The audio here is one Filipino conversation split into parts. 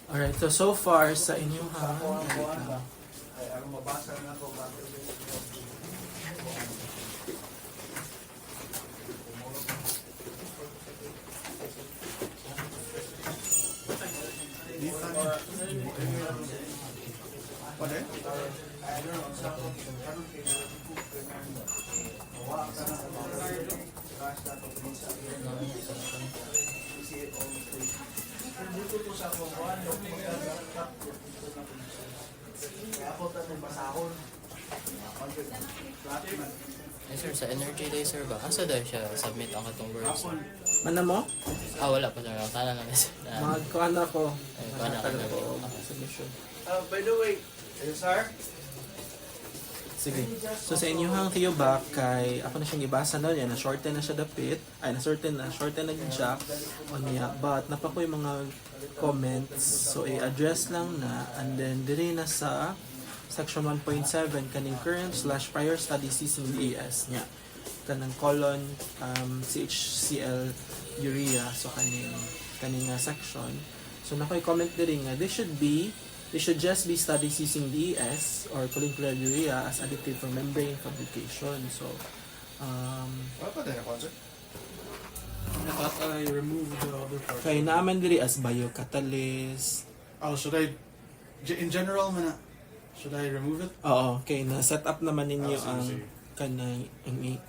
Alright, so far sa inyong Yes sir, sa energy day sir ba? Asa dahil siya submit ang katong words? Mana mo? Wala pa sir. Tala lang sir. Magkuhan ako. kuhaan ako. Submission. By the way, sir? Sige. So sa inyong Theo back kay ako na siyang ibasa na niya na shorten na siya dapit. Ay na shorten na din siya on niya. But napakoy mga comments so i-address lang na and then dire na sa section 1.7 kaning current/prior studies using DES niya. Kanang colon CHCl urea so kaning section. So nakoy comment dire nga they should just be studies using DES or choline-chloride urea as additive for membrane fabrication. So, What pa din ako, sir? I thought I removed the other part. kay naaman diri as biocatalyst. Oh, should I, in general, should I remove it? Oo, kay na-set up naman ninyo Sige, ang sige. kanang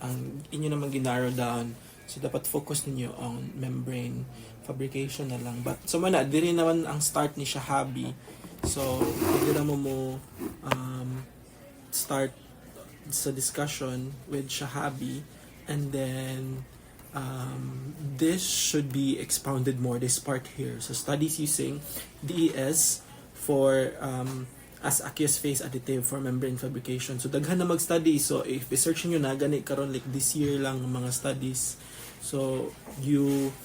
ang inyo naman ginarrow down. So, dapat focus ninyo on membrane fabrication na lang. But, so mana, diri naman ang start ni Shahabi. So, pwede na mo start sa discussion with Shahabi and then this should be expounded more, this part here. So, studies using DES for as aqueous phase additive for membrane fabrication. So, daghan na mag-study. So, if i-search nyo na, ganit karon like this year lang ang mga studies. So, you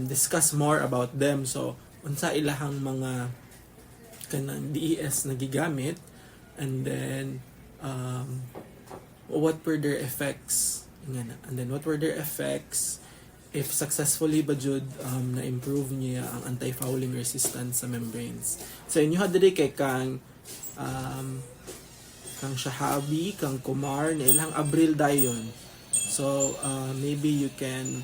discuss more about them. So, unsa ilahang mga kanang DES na gigamit and then what were their effects and then what were their effects if successfully ba jud na improve niya ang anti-fouling resistance sa membranes. So inyo hadiri kay kang Shahabi, kang Kumar na ilang Abril dayon. So maybe you can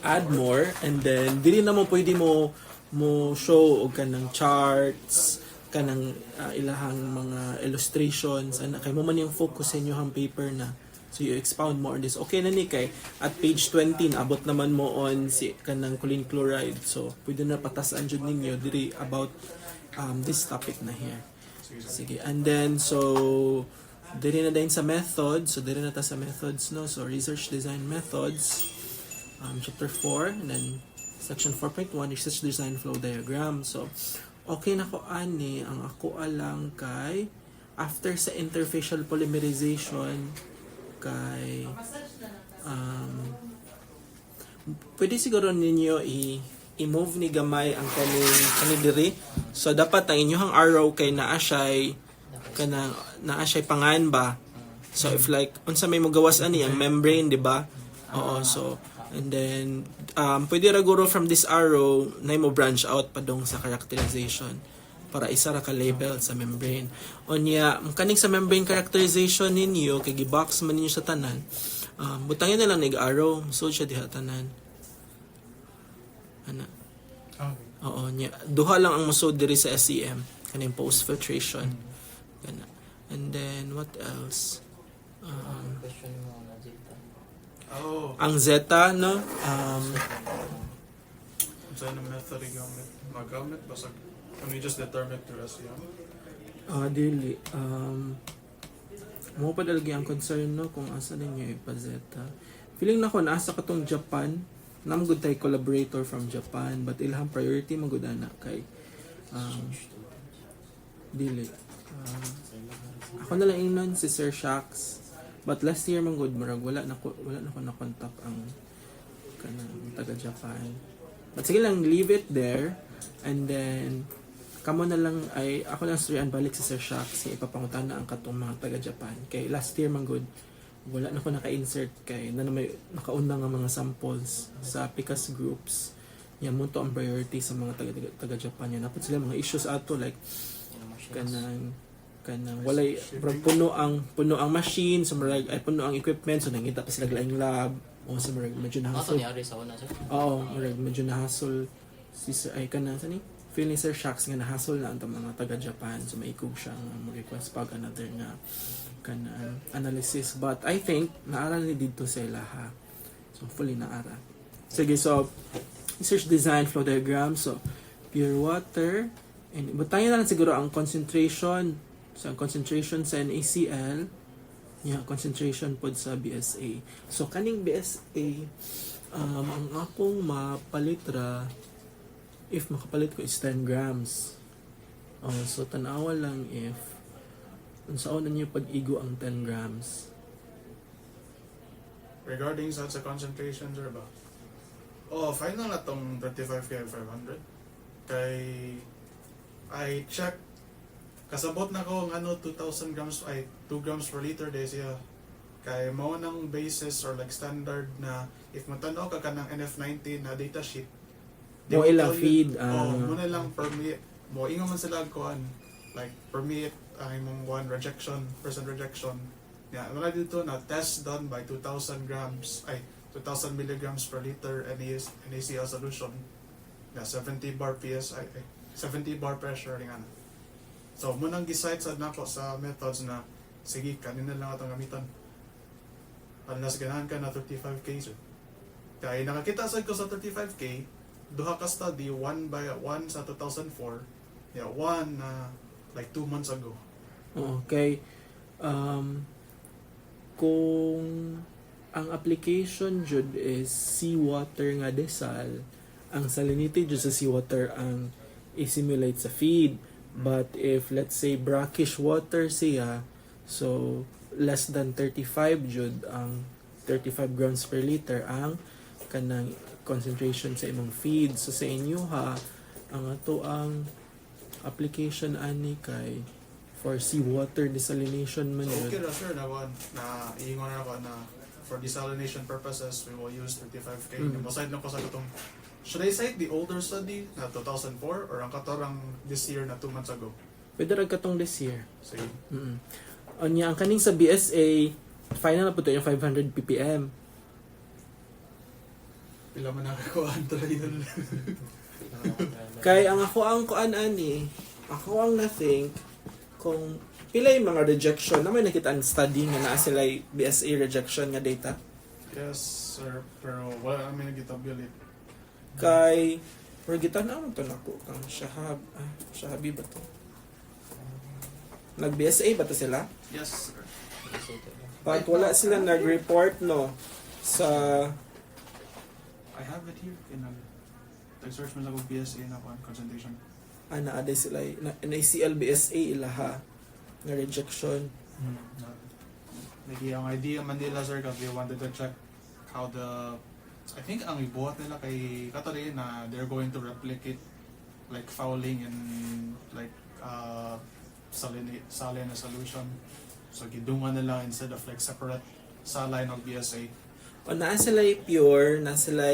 add more and then dili na mo pwede mo show og kanang charts kanang ilahang mga illustrations and kay mo man yung focus sa inyong paper na so you expound more on this. Okay na ni kay at page 20 abot naman mo on si kanang choline chloride, so pwede na patasan jud ninyo diri about this topic na here. Sige, and then so diri na din sa method, so diri na ta sa methods no, so research design methods chapter 4 and then section 4.1 research design flow diagram. So okay na ko ani ang ako alang kay after sa interfacial polymerization kay pwede siguro ninyo i-move ni gamay ang kani diri. So dapat ang inyong arrow kay naa siya'y pangan ba. So if like unsa may mogawas ani ang membrane, di ba? Oo, so and then pwede ra guro from this arrow na mo branch out padong sa characterization para isa ra ka label sa membrane. Onya kaning sa membrane characterization ninyo kay gi-box man ninyo sa tanan. Butangin na lang nig arrow so siya diha tanan. Ana. Oo, nya duha lang ang mosod diri sa SEM kaning post filtration. Kana. And then what else? Question mo na dito. Ang zeta no Sa anong method magamit? Basta, can we just determine through SEM? dili mo pa dalagi ang concern no kung asa ninyo ipazeta. Feeling na ko nasa katong Japan namgud tay collaborator from Japan but ilham priority magud ana kay dili ako na lang ingnon si Sir Shax but last year manggod murag wala na ko na contact ang kanang taga Japan. But sige lang, leave it there and then kamo na lang ay ako lang story balik sa Sir Shax si ipapangutan na ang katong mga taga Japan kay last year manggod wala na ko naka-insert kay na may nakauna nga mga samples sa PICAS groups yan mo to ang priority sa mga taga Japan yan. Napot sila mga issues ato like Yun ang machines. kanang walay puno ang machine, so marag ay puno ang equipment, so nangita pa sila laing lab o so marag medyo Ato nahasol. ni Ari sa una sir. Oo, marag medyo nahasol si Sir ay kana sa ni feeling Sir Shocks nga nahasol na ang mga taga Japan, so maikog siya nga mo request pag another nga kanang analysis, but I think naaral ni dito sila ha. So hopefully naaral. Sige, so research design flow diagram, so pure water and butayan na lang siguro ang concentration sa NaCl, concentration pod sa BSA. So kaning BSA, ang akong mapalitra, if makapalit ko is 10 grams. So tanawa lang if unsaon na niyo pag-igo ang 10 grams. Regarding sa concentration, sir ba? Final na tong 35K500. Kay I check kasabot na ko ang 2,000 grams ay 2 grams per liter day siya. Kay mao nang basis or like standard na if matanaw ka kanang NF90 na data sheet. Mo ilang feed mo na lang permit mo ingon man sila kuan like permit ang imong one rejection, percent rejection. Yeah, wala dito na test done by 2,000 grams ay 2,000 milligrams per liter NaCl solution. Yeah, 70 bar PSI, 70 bar pressure ring ana. So, munang decide sa nako sa methods na sige, kanina lang atong gamiton. Unless ganahan ka na 35K, sir. Kaya nakakita sa ko sa 35K, duha ka study, one sa 2004, one like 2 months ago. Okay. Kung ang application jud is seawater nga desal, ang salinity jud sa seawater ang i-simulate sa feed. But if let's say brackish water siya, so less than 35 jud ang 35 grams per liter ang kanang concentration sa imong feed. So sa inyo ha, ang ato ang application ani kay for seawater desalination man So, yun. okay na sir, na iingon na ako na for desalination purposes, we will use 35K. Maside lang ko sa itong, should I cite the older study na 2004 or ang katarang this year na 2 months ago? Pwede rin katong this year. Sige. Anya, ang kaning sa BSA, final na po ito yung 500 ppm. Pila man nakakuha ang yun. Kay ang ako ang kuan ani, ako ang na-think kung pila yung mga rejection na may nakita ang study nga naa sila BSA rejection nga data. Yes, sir. Pero wala namin nagitabulit. Kay Pergitan na to nako kang Shahabi ba to? Nag-BSA ba to sila? Yes, sir. But wala sila nag-report no sa I have it here. Nag-search mo lang kung BSA na concentration. ana sila NaCl BSA ilaha nga rejection. Ang idea man nila, sir, kasi they wanted to check how I think ang ibuhat nila kay Katari na they're going to replicate like fouling and like saline na solution. So gidungan nila instead of like separate saline of BSA. O naa sila pure, naa sila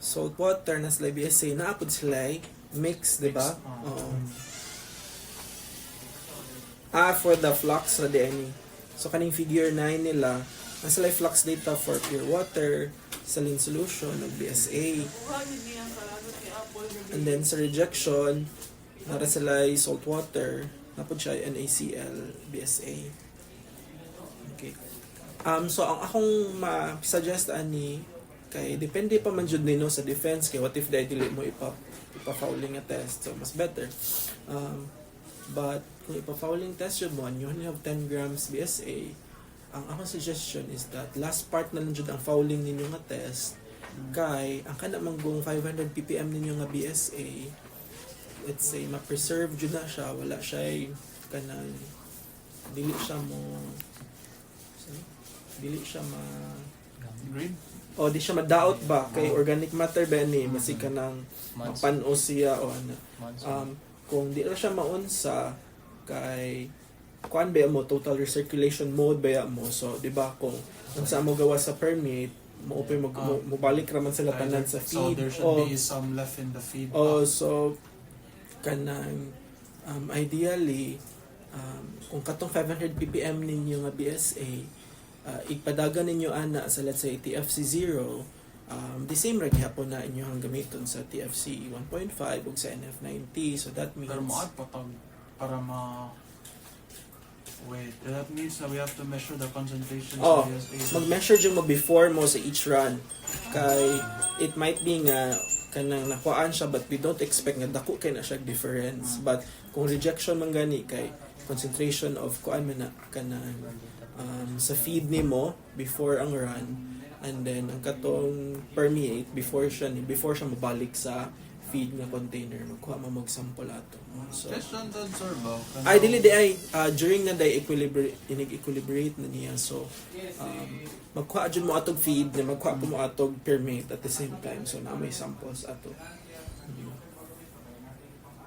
salt water, naa sila BSA, naapod sila mix, di ba? Oo. For the flux na DNA. So kaning figure 9 nila, naa sila flux data for pure water, saline solution of BSA. And then sa rejection, nara sila salt water, napod siya NaCl BSA. Okay. So ang akong ma-suggest ani kay depende pa man jud nino sa defense kay what if dili mo ipa-fouling nga test, so mas better. But kung ipa-fouling test jud mo and you only have 10 grams BSA, ang akong suggestion is that last part na lang jud ang fouling ninyo nga test kay ang kana manggong 500 ppm ninyo nga BSA, let's say ma-preserve jud na siya, wala siya kanang dili siya Green? o di siya ma-doubt ba kay organic matter ba ni masika nang mapano siya o ano. Kung di na siya maunsa kay kuan ba mo total recirculation mode ba mo, so di ba kung unsa mo gawa sa permit mubalik raman sila tanan sa So feed. there should be some left in the feed. So kanang ideally kung katong 500 ppm ninyo nga BSA, ipadagan ninyo ana sa let's say TFC 0, the same ra gyapon na inyong gamiton sa TFC 1.5 ug sa NF90. So that means Pero maad patag para ma wait, that means that we have to measure the concentration Oh, sa BSA. mag-measure jud mo before mo sa each run. Kay it might be nga kanang nakuhaan siya but we don't expect nga dako kay na siya difference. But kung rejection man gani kay concentration of kuan man na kanang sa feed nimo before ang run, and then ang katong permeate before siya mabalik sa feed nga container, magkuha mo sample ato. So Question dun, sir, ba? ay dili di ay during na day equilibrate na niya, so magkuha jud mo atog feed na magkuha po mo atog permeate at the same time, so na may samples ato.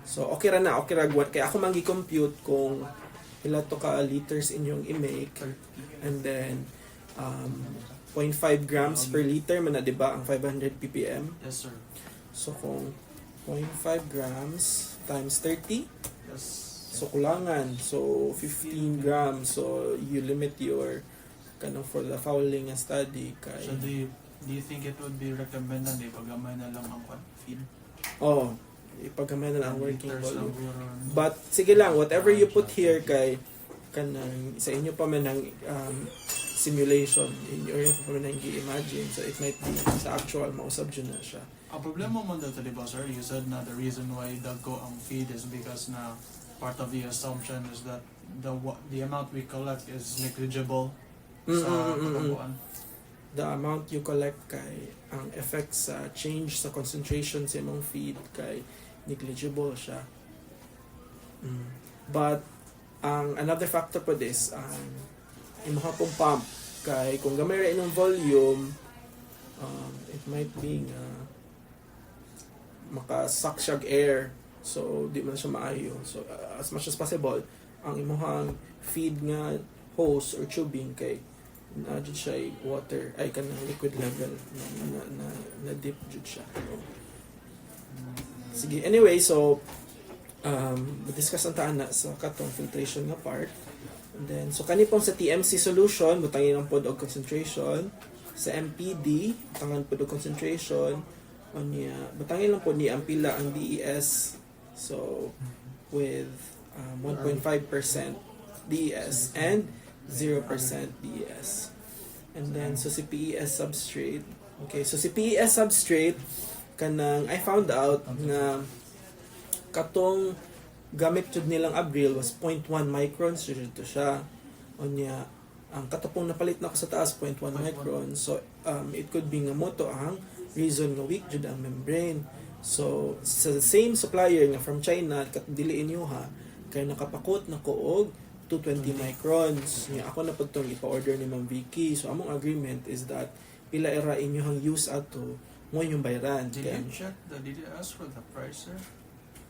So okay ra kaya ako magi-compute kung pila to ka liters inyong i-make, and then 0.5 grams per liter man na, di ba, ang 500 ppm. Yes, sir. So kung 0.5 grams times 30, Yes. so kulangan. So 15 grams. So you limit your for the fouling and study kay So do you think it would be recommended if pagamay na lang ang feed? ipagkamay na lang ang working Liters volume. lang. But sige lang, whatever you put here kay kanang sa inyo pa man ang simulation in your pa man ang i-imagine, so it might be sa actual mausab dyan na siya. Ang problema mo dito, di ba, sir? You said na the reason why dagko ang feed is because na part of the assumption is that the amount we collect is negligible sa katapuan. The amount you collect kay ang effect sa change sa concentration sa imong feed kay negligible siya. But ang another factor po this, imong pong pump kay kung gamay ra inyong volume, it might be maka-suck siya air, so di man siya maayo. So as much as possible ang imong feed nga hose or tubing kay na jud siya water ay kanang liquid level na dip jud siya. Sige, anyway, so discuss ang taan na sa katong filtration nga part. And then so kani pong sa TMC solution butangin ang pod og concentration, sa MPD butangan pod og concentration, onya butangin lang pod ni ang pila ang DES, so with 1.5% DES and 0% DES. And then so si PES substrate. Okay, so si PES substrate kanang I found out nga katong gamit jud nilang Abril was 0.1 microns jud to siya. Onya ang katapong napalit na ko sa taas 0.1 microns. So it could be nga moto ang reason nga weak jud ang membrane. So sa same supplier nga from China kat dili inyo ha kay nakapakot na ko og 220 microns. Nga ako na pagtong ipa-order ni Ma'am Vicky. So among agreement is that pila era inyohang use ato mo yung bayaran. Did Kaya, you check did you ask for the price, sir?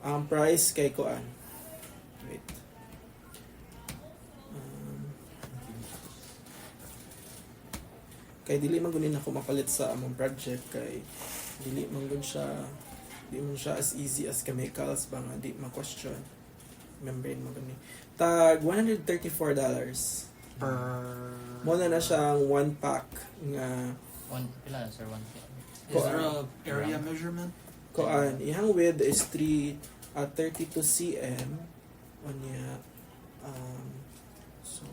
ang price kay kuan. Wait. Kay dili man gunin ako mapalit sa among project kay dili man gud siya as easy as chemicals ba nga di ma-question membrane mo gani. Tag $134. Per Mo na siyang one pack nga Pila na, sir? 1 is there a area measurement? kuan. Ihang width is 32 cm. Onya so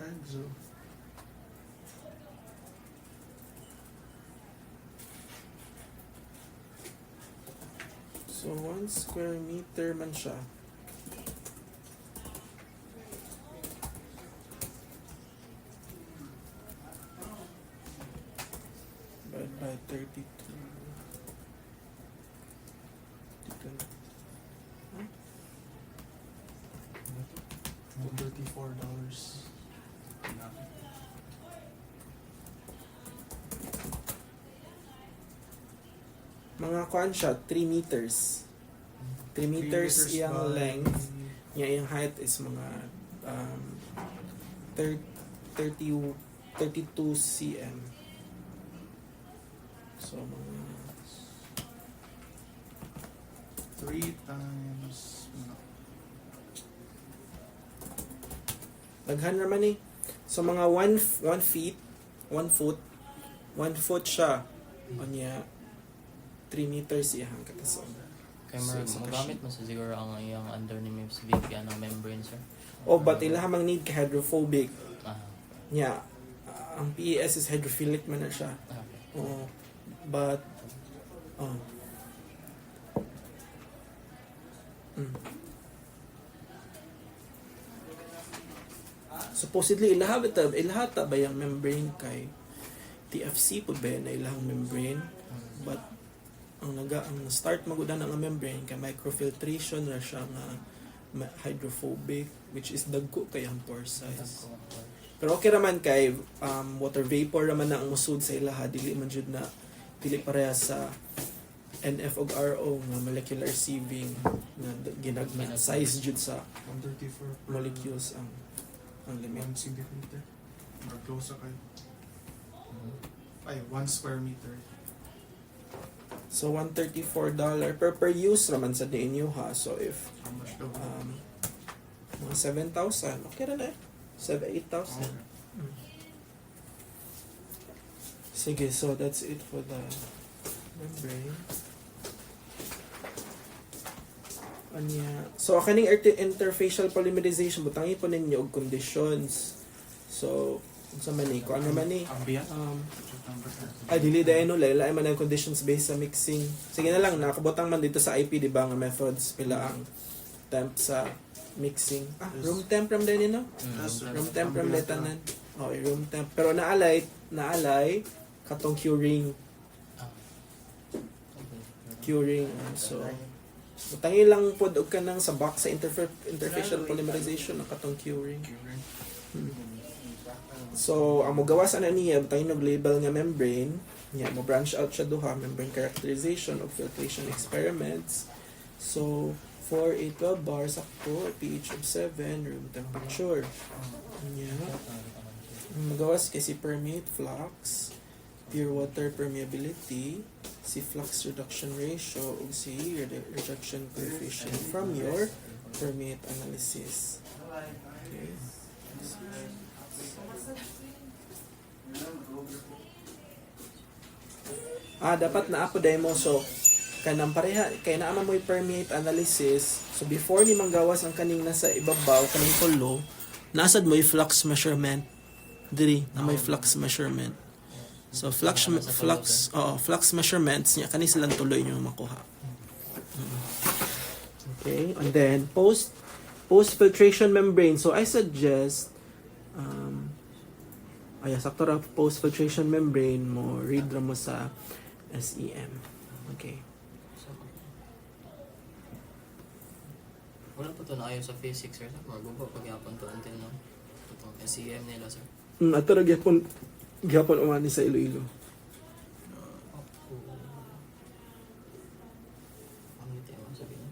Exo. So 1 square meter man siya. Divided by 32. $34. Mga kuan siya, 3 meters. 3 meters iyang by- length. Iyang height is mga 32 cm. So, mga 3 times... No. daghan naman eh. So, mga 1 feet, 1 foot, 1 foot siya. O niya, 3 meters iyang katason. Kaya So, magamit mo sa siguro ang iyang under ni Mips Big ng membrane, sir. O, but ilahamang need ka hydrophobic. Ah, Niya, ang PES is hydrophilic man na siya. okay. Oo. But, oh. Mm. Supposedly, ilahata ba yung membrane kay TFC po ba na ilahang membrane? But, ang start magudan ng membrane kay microfiltration na siya nga hydrophobic, which is dagko kay ang pore size. Pero okay raman kay water vapor raman na ang musud sa ilaha, dili man jud na dili pareha sa NF ug RO nga molecular sieving nga ginagna size jud sa 134 per molecules ang limit. 1 centimeter. Or close sa kayo. Ay, 1 square meter. So $134 per use raman sa ninyo ha. So if How much daw? mga 7,000, okay na eh. 8,000. Okay. Sige, so that's it for the membrane. Anya. So, kaning interfacial polymerization, butangi po ninyo og conditions. So, sa mani, kung ano mani, Ambient? dili dahil no, laila man ang conditions based sa mixing. Sige na lang, nakabutang man dito sa IP, di ba, nga methods, pila ang temp sa mixing. Room temp ram din no? Room temp ram letanan. Okay, room temp. Pero naalay, katong curing. Curing. So, butangi lang po og kanang sa box sa interfacial polymerization ng katong curing. So, ang mogawas ana niya, butangi og label nga membrane. Nya mo branch out siya duha, membrane characterization of filtration experiments. So, 4, 8, 12 bars ako, pH of 7, room temperature. Nya. Magawas kasi permeate flux, pure water permeability, si flux reduction ratio, ug si reduction coefficient from your permeate analysis. Okay. Dapat na ako demo. So, kanang pareha, kaya naman mo yung permeate analysis. So, before ni manggawas ang kaning nasa ibabaw, kaning tulo, nasad mo yung flux measurement. Diri, na may flux measurement. So, flux measurements niya, kani silang tuloy nyo makuha. Okay, and then, post-filtration membrane. So, I suggest, sakto ra post-filtration membrane mo, read ra mo sa SEM. Okay. Wala pa ito na ayaw sa physics, sir. Magubo pagyapon to until no. Itong SEM nila, sir. Ato ra gyapon umani sa Iloilo. Ang ngiti mo sabihin.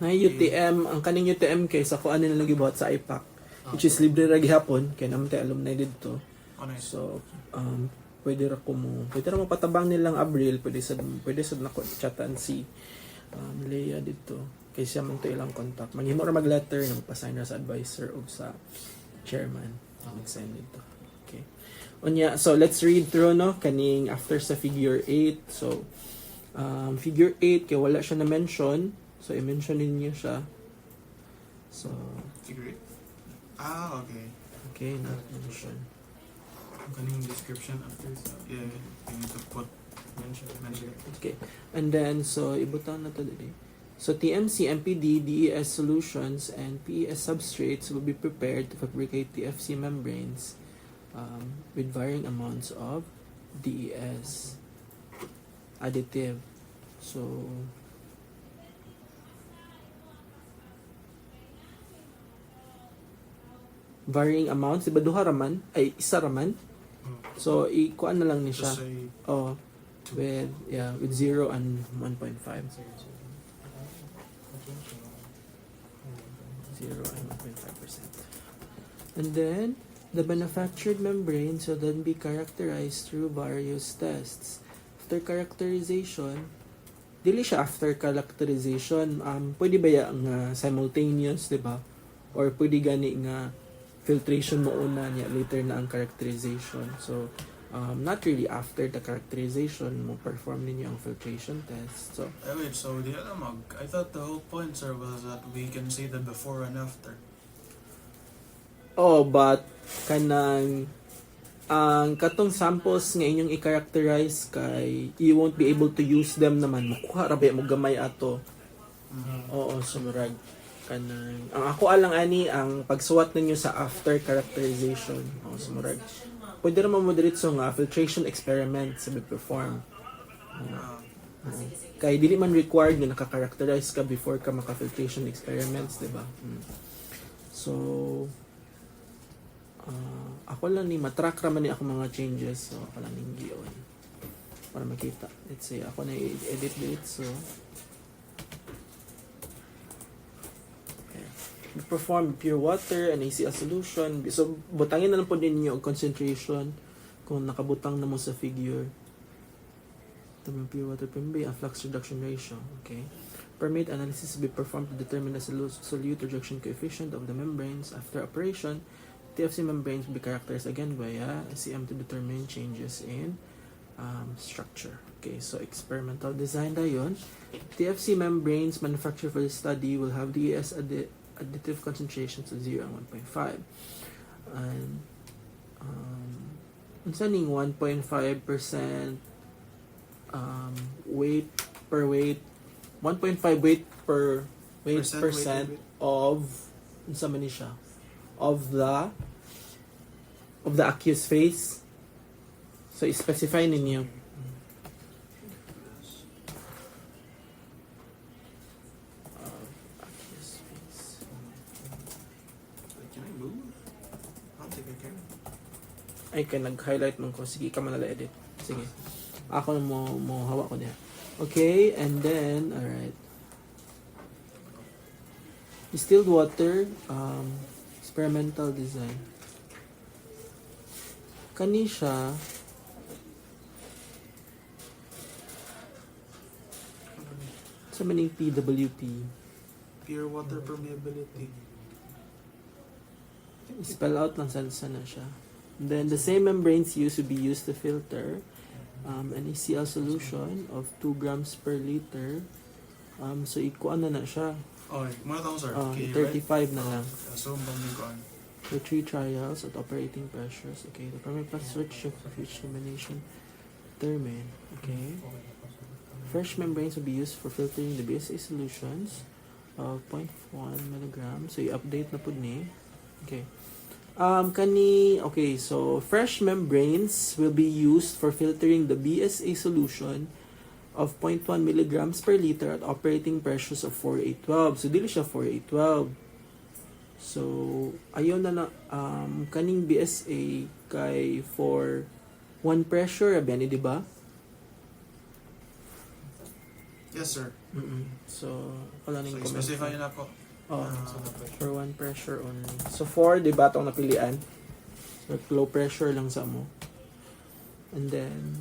Na UTM, ang kaning UTM kay sa kuan nila gibuhat sa IPAC, which is libre ra gihapon kay naman tay alumni didto. So, pwede ra mo patabang nilang Abril, pwede sad nako chatan si Leia dito kay siya man to ilang contact. Manghimo ra mag-letter na magpa-sign ra sa advisor o sa chairman. Mag-sign dito. Okay. Unya, so let's read through no kaning after sa figure 8. So figure 8 kay wala siya na mention. So i-mention ninyo siya. So Figure 8? Okay. okay, not mention. Ang kaning description after sa... Yeah, you need to put mention. Okay. And then, so, ibutang na to dito. So, TMC, MPD, DES solutions, and PES substrates will be prepared to fabricate TFC membranes with varying amounts of DES additive. So, varying amounts, diba duha raman? Ay, isa raman? So, ikuan na lang ni siya. Just say... Oh, with 0 and 1.5. 0 and 1.5%. And then, The manufactured membranes will then be characterized through various tests. After characterization, dili siya after characterization, pwede ba ya nga simultaneous, di ba? Or pwede gani nga filtration mo una niya, later na ang characterization. So, not really after the characterization mo perform ninyo ang filtration test. So, Wait, so di alam I thought the whole point, sir, was that we can see the before and after. oh, but kanang ang katong samples nga inyong i-characterize kay you won't be able to use them naman. Makuha ra ba mo gamay ato. Oo, sumurag kanang ang ako alang ani ang pagsuwat ninyo sa after characterization. Oo, sumurag. Pwede naman mo diretso nga filtration experiment sa perform. Kay dili man required nga naka-characterize ka before ka maka-filtration experiments, di ba? So, ako lang ni matrack raman ni ako mga changes, so ako lang ning gion para makita. Let's say ako na i-edit dito, so okay. We perform pure water and ACL solution. So butangin na lang po din niyo ang concentration kung nakabutang na mo sa figure. Ito yung pure water PMB, a flux reduction ratio. Okay. Permeate analysis will be performed to determine the solute rejection coefficient of the membranes. After operation, TFC membranes will be characterized again via SEM to determine changes in structure. Okay, so experimental design na yun. TFC membranes manufactured for the study will have DES additive concentrations of 0 and 1.5. And unsa ning 1.5% weight per weight, 1.5 weight per weight percent of unsa man ni siya, of the accused phase. So specify ninyo accused phase. Can I move? I don't think I can. Ay kay nag-highlight man ko, sige ka man edit. Sige. Ako na mo hawak ko niya. Okay, and then alright. Distilled water, experimental design. Kani siya sa maning PWP. Pure water permeability. Spell out lang sa na siya. Then the same membranes used to be used to filter an ACL solution of 2 grams per liter. So ikuan na siya. Okay, muna tayo, sir. Okay, 35 na lang. So, bang ko For 3 trials at operating pressures. Okay, the primary pass switch of future elimination determined. Okay. Fresh membranes will be used for filtering the BSA solutions of 0.1 milligrams. So, i-update na po ni. Okay. Okay, so fresh membranes will be used for filtering the BSA solution of 0.1 milligrams per liter at operating pressures of 4812. So, dili siya 4812. So, ayaw na kaning BSA kay for 1 pressure, abyan, di ba? Yes, sir. So, wala ning So, comment. specify na ako. For 1 pressure only. So, 4, di ba itong napilian? So, low pressure lang sa mo. And then,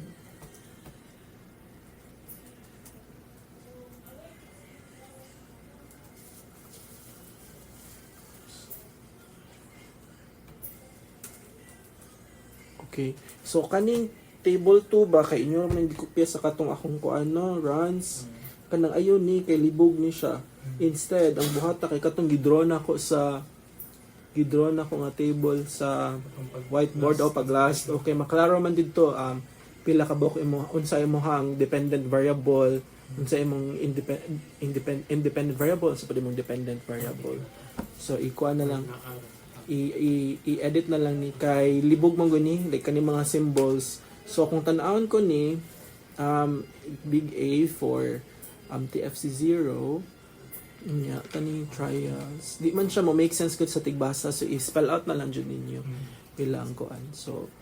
okay. So, kaning table 2 ba, kay inyo naman hindi kopya sa katong akong runs. Kanang ayon ni, kay libog ni siya. Instead, ang buhata kay katong gidraw na ko nga table sa whiteboard o pag-last. Okay, maklaro man dito pila ka buok imo unsa imong dependent variable, unsa imong independent variable, sa pwede mong dependent variable. So ikuha na lang i-edit na lang ni kay libog man guni like kani mga symbols. So kung tan-awon ko ni big A for TFC0 nya kani trials di man siya mo make sense gud sa tigbasa, so i-spell out na lang jud ninyo pila ang kuan. So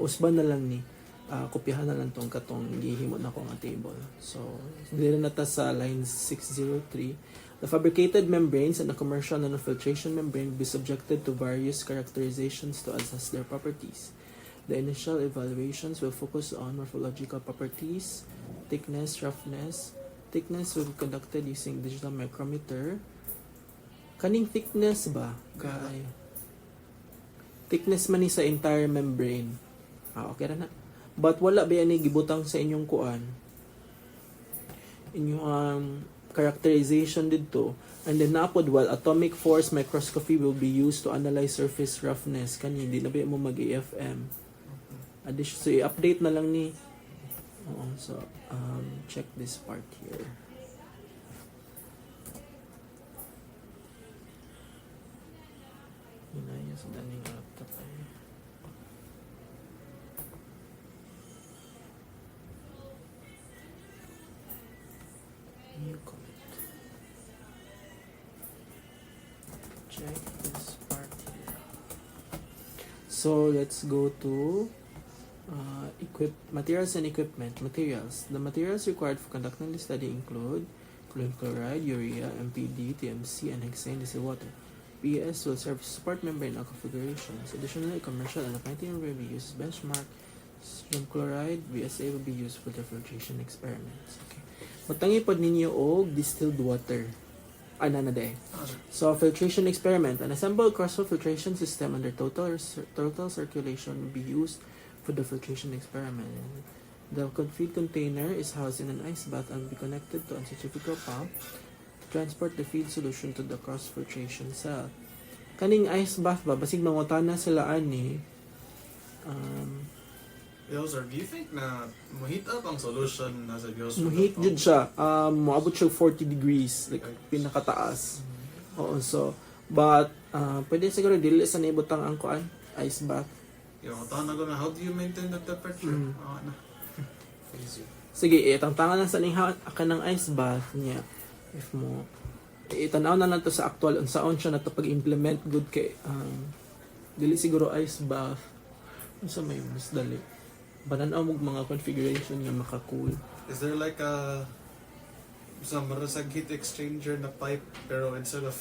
usban na lang ni kopyahan na lang tong katong gihimo na ko nga table. So, dili na ta sa line 603. The fabricated membranes and the commercial nanofiltration membrane will be subjected to various characterizations to assess their properties. The initial evaluations will focus on morphological properties, thickness, roughness. Thickness will be conducted using digital micrometer. Kaning thickness ba? Kay thickness man ni sa entire membrane. Okay ra na. But wala ba yan gibutang sa inyong kuan? Inyong characterization dito. And then napod while atomic force microscopy will be used to analyze surface roughness. Kanya hindi na ba mo mag-AFM. Addition, so i-update na lang ni. So check this part here. Inayos na ning laptop ay. New comment. Check this part here. So let's go to materials and equipment. Materials. The materials required for conducting the study include chlorine chloride, urea, MPD, TMC, and hexane distilled water. PES will serve as support membrane of configurations. Additionally, commercial and accounting will be used as benchmark. Sodium chloride, BSA will be used for the filtration experiments. Okay. Matangi pod ninyo og distilled water. Ana na day. So, filtration experiment. An assembled cross-flow filtration system under total circulation will be used for the filtration experiment. The feed container is housed in an ice bath and will be connected to a centrifugal pump to transport the feed solution to the cross-filtration cell. Kaning ice bath ba, basig mangutana sila ani. Sir, do you think na mohit up ang solution na sa Diyos? Muhit jud siya. Moabot siya 40 degrees, like pinakataas. Oo, so but pwede siguro dili sa naibutang ang kuan, ice bath. Yung tahan na ko na, how do you maintain the temperature? Mm. Freezer. Sige, itangtangan lang sa ning kanang ice bath niya. If mo itanaw na lang to sa actual unsaon siya na to pag-implement good kay dili siguro ice bath. Unsa may mas dali. Bananaw mo mga configuration nga maka-cool. Is there like a some marasag heat exchanger na pipe pero instead of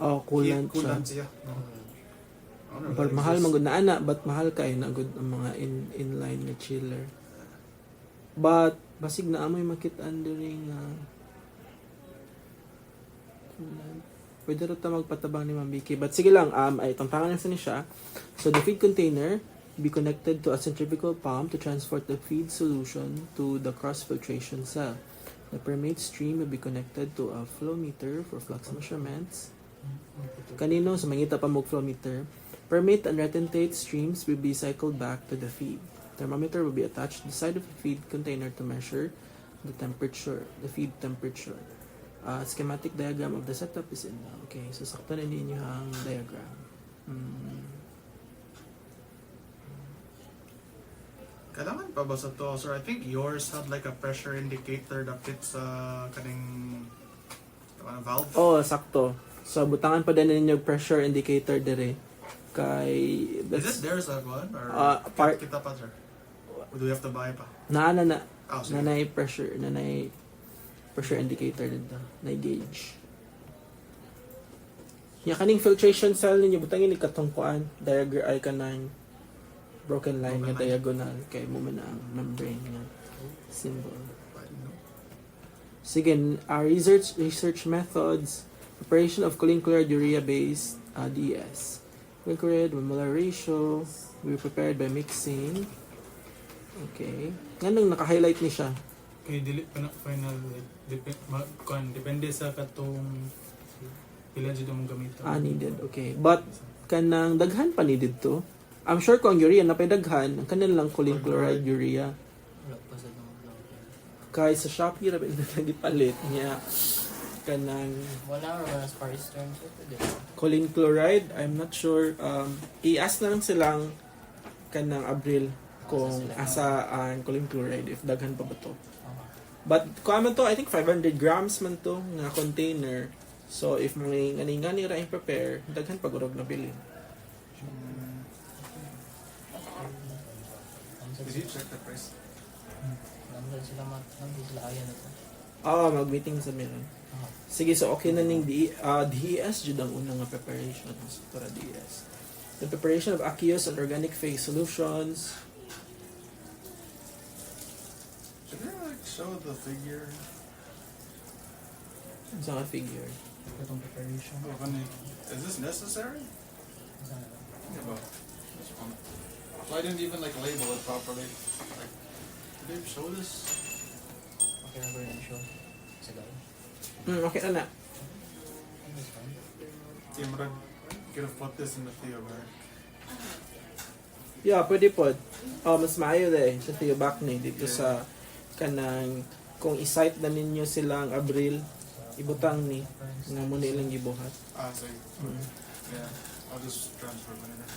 Coolant heat, coolant siya. siya? No. But mahal magud na ana, but mahal kay na good ang mga inline nga chiller. But basig na amoy makit-an during coolant. Pwede rin magpatabang ni Ma'am Vicky. But sige lang, ay tantangan na siya. So the feed container be connected to a centrifugal pump to transport the feed solution to the cross-filtration cell. The permeate stream will be connected to a flow meter for flux measurements. Kanino sa mangita pa mo flow meter. Permeate and retentate streams will be cycled back to the feed. Thermometer will be attached to the side of the feed container to measure the temperature, the feed temperature. Schematic diagram of the setup is in. Okay, so sakto na ninyo ang diagram. Kailangan pa ba sa to? Sir, I think yours had like a pressure indicator that fits kaning valve. Oh, sakto. So butangan pa din ninyo pressure indicator dire. Kay Is it there's a one? Or kita pa, sir? Or do we have to buy pa? na Sige. nanay pressure indicator dito, na gauge. Ya kaning filtration cell ninyo butangin ni katong kuan, diagram ay kanang broken line nga diagonal kay mo man ang membrane nga symbol. Sige, research methods, preparation of choline chloride urea based DS. Choline chloride molar ratio will be prepared by mixing. Okay. Nganong naka-highlight ni siya? Kay dili pa na final depende sa katong pila jud mong gamiton. Needed. Okay. But kanang daghan pa needed to. I'm sure kung ang urea na daghan, ang kanila lang choline chloride urea. Wala pa sa mga vlog. Kay sa Shopee ra ba lagi palit niya kanang Wala or wala sa Far Eastern. So, pwede ba? choline chloride. I'm not sure. I-ask na lang silang kanang Abril kung asa ang choline chloride if daghan pa ba to. But kung man to, I think 500 grams man to nga container. So if may ngani-ngani ra i-prepare, daghan pag urog na bilin. Did you check the price? Nandun sila ayan na to. Mag-meeting sa meron. Sige, so okay na ning DES jud ang unang nga preparations para DES. The preparation of aqueous and organic phase solutions. Should they like show the figure? Sa nga figure. Itong preparation. Is this necessary? Yeah, but this one. So I didn't even like label it properly. Like, did they show this? Okay na ba yung show? Sige. Okay na na. Team Red could have put this in the Theo bag. Yeah, pwede po. Mas maayo sa Theo back ni dito sa kanang kung i-cite na ninyo silang Abril, ibutang ni nga mo nilang gibuhat. So yeah, I'll just transfer later.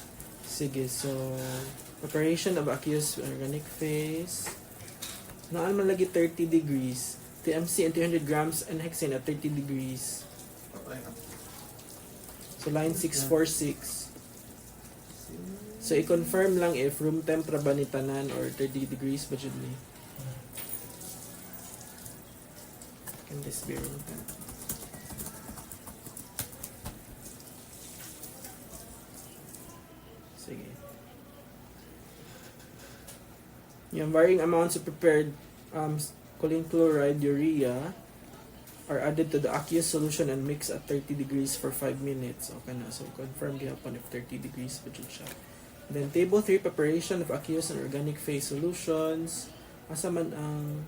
Sige, so preparation of aqueous organic phase. Naan man lagi 30 degrees. TMC and 200 grams and hexane at 30 degrees. So line 646. So i-confirm lang if room temp ra ba ni tanan or 30 degrees ba jud ni. Can this be room temp? Sige. Yung varying amounts of prepared choline chloride, urea are added to the aqueous solution and mix at 30 degrees for 5 minutes. Okay na. So, confirm gihapon if 30 degrees pa dyan siya. Then, table 3, preparation of aqueous and organic phase solutions. Asa man ang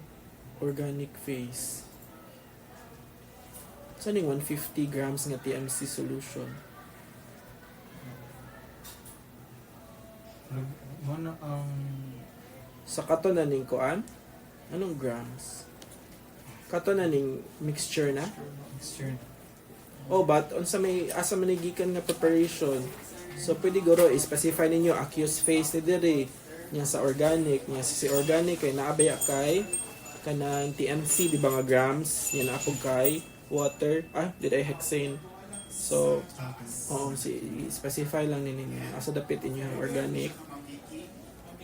organic phase? Saan yung 150 grams nga TMC solution? Mana ang Sa kato na ning kuan? Anong grams? Kato na ning mixture na? mixture? But unsa may asa man ni gikan nga preparation. So pwede guro i-specify ninyo aqueous phase ni diri nya sa organic, nya si organic kay naabaya kay kanang TMC di ba nga grams, nya na kay water, did I hexane. So specify lang ninyo asa dapit inyo ang organic.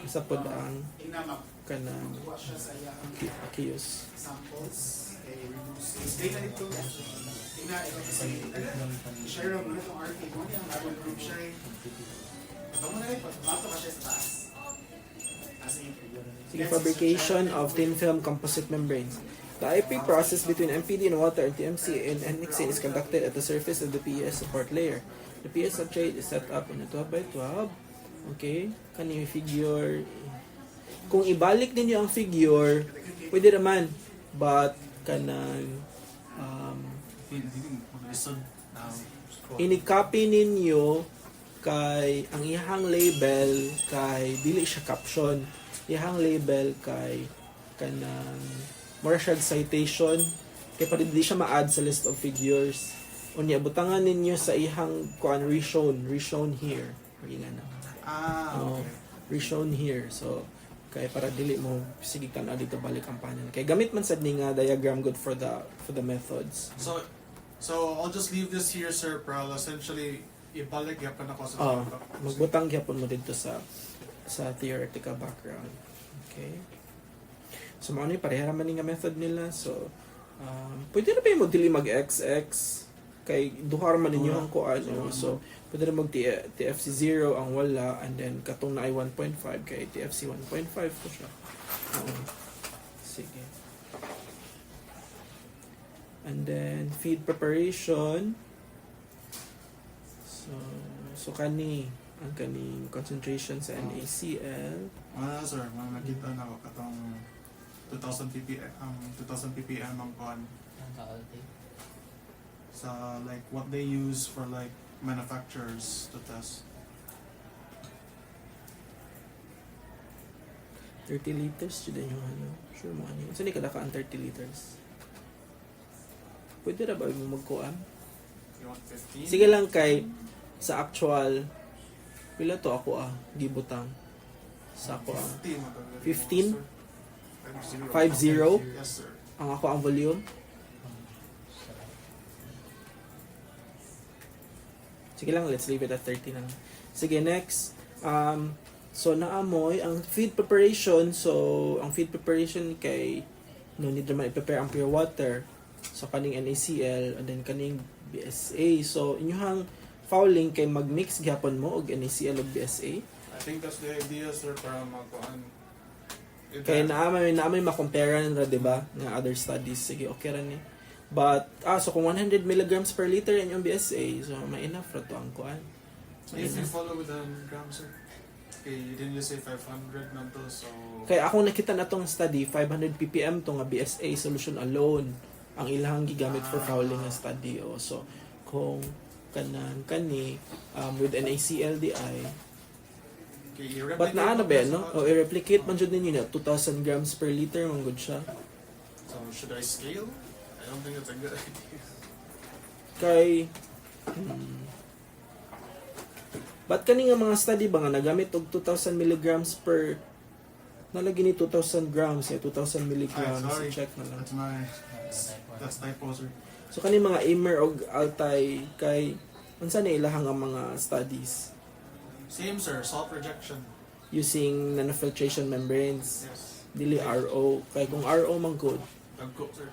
Asa pod ang kanang aqueous. Sige, fabrication of thin film composite membranes. The IP process between MPD and water and TMC and NXA is conducted at the surface of the PES support layer. The PES substrate is set up in a 12 by 12. Okay? Kani figure. Kung ibalik ninyo ang figure, pwede naman. But, kanang ini-copy ninyo kay ang ihang label kay dili siya caption. Ihang label kay kanang more siya citation kay pa di siya ma-add sa list of figures. Unya butangan ninyo sa ihang kuan reshown here. Ingana. Okay. Reshown here. So kay para dili mo sige tan dito balik ang panel. Kay gamit man sad ni nga diagram good for the methods. So I'll just leave this here, sir, para essentially ibalik yapon ako sa magbutang gyapon mo dito sa theoretical background. Okay? So mao ni pareha man ni nga method nila. So pwede na ba mo dili mag-XX kay duha man ninyo ang kuan. So pwede na mag TFC 0 ang wala and then katong na ay 1.5 kay TFC 1.5 ko siya. Sige. And then feed preparation. So kani ang kaning concentration sa NaCl. Sir, nakita na ako katong 2000 ppm ang kuan Ang kaalti. sa like what they use for like manufacturers to test. 30 liters jud yung sure mo ani. Unsa ni kada ka ang 30 liters? Pwede ra ba mo magkuan? You want 15? Sige lang kay sa actual pila to ako gibutang sa ako 15? 50? 50? Yes, sir. ang ako ang volume. Sige lang, let's leave it at 30 na lang. Sige, next. So naamoy ang feed preparation. So ang feed preparation kay no need naman i-prepare ang pure water. So kaning NaCl and then kaning BSA. So inyuhang fouling kay magmix gyapon mo og NaCl ug BSA. I think that's the idea, sir, para makuan. Kay naamay ma-compare ra, di ba? Nga other studies. Sige, okay ra ni. But, so kung 100 milligrams per liter yan yung BSA, so may enough ra to ang kuan. So if you follow with the grams, sir, okay, you didn't just say 500 na to, so... Kaya ako nakita na tong study, 500 ppm to nga BSA solution alone ang ilang gigamit for fouling nga study. O, so, kung kani with NaClDI, Okay, but na ano ba, no? O, i-replicate man jud ninyo na 2,000 grams per liter, man good siya. So should I scale? I don't think that's a good idea. Kay But kani nga mga study ba nga nagamit og 2,000 milligrams per nalagi ni 2,000 grams 2,000 milligrams sorry. check na lang. That's typo, sir. So kani mga Amer og Altai kay unsa ni ilahang ang mga studies Same, sir. Salt rejection. using nanofiltration membranes Yes. dili RO kay kung RO man good Dagko, sir.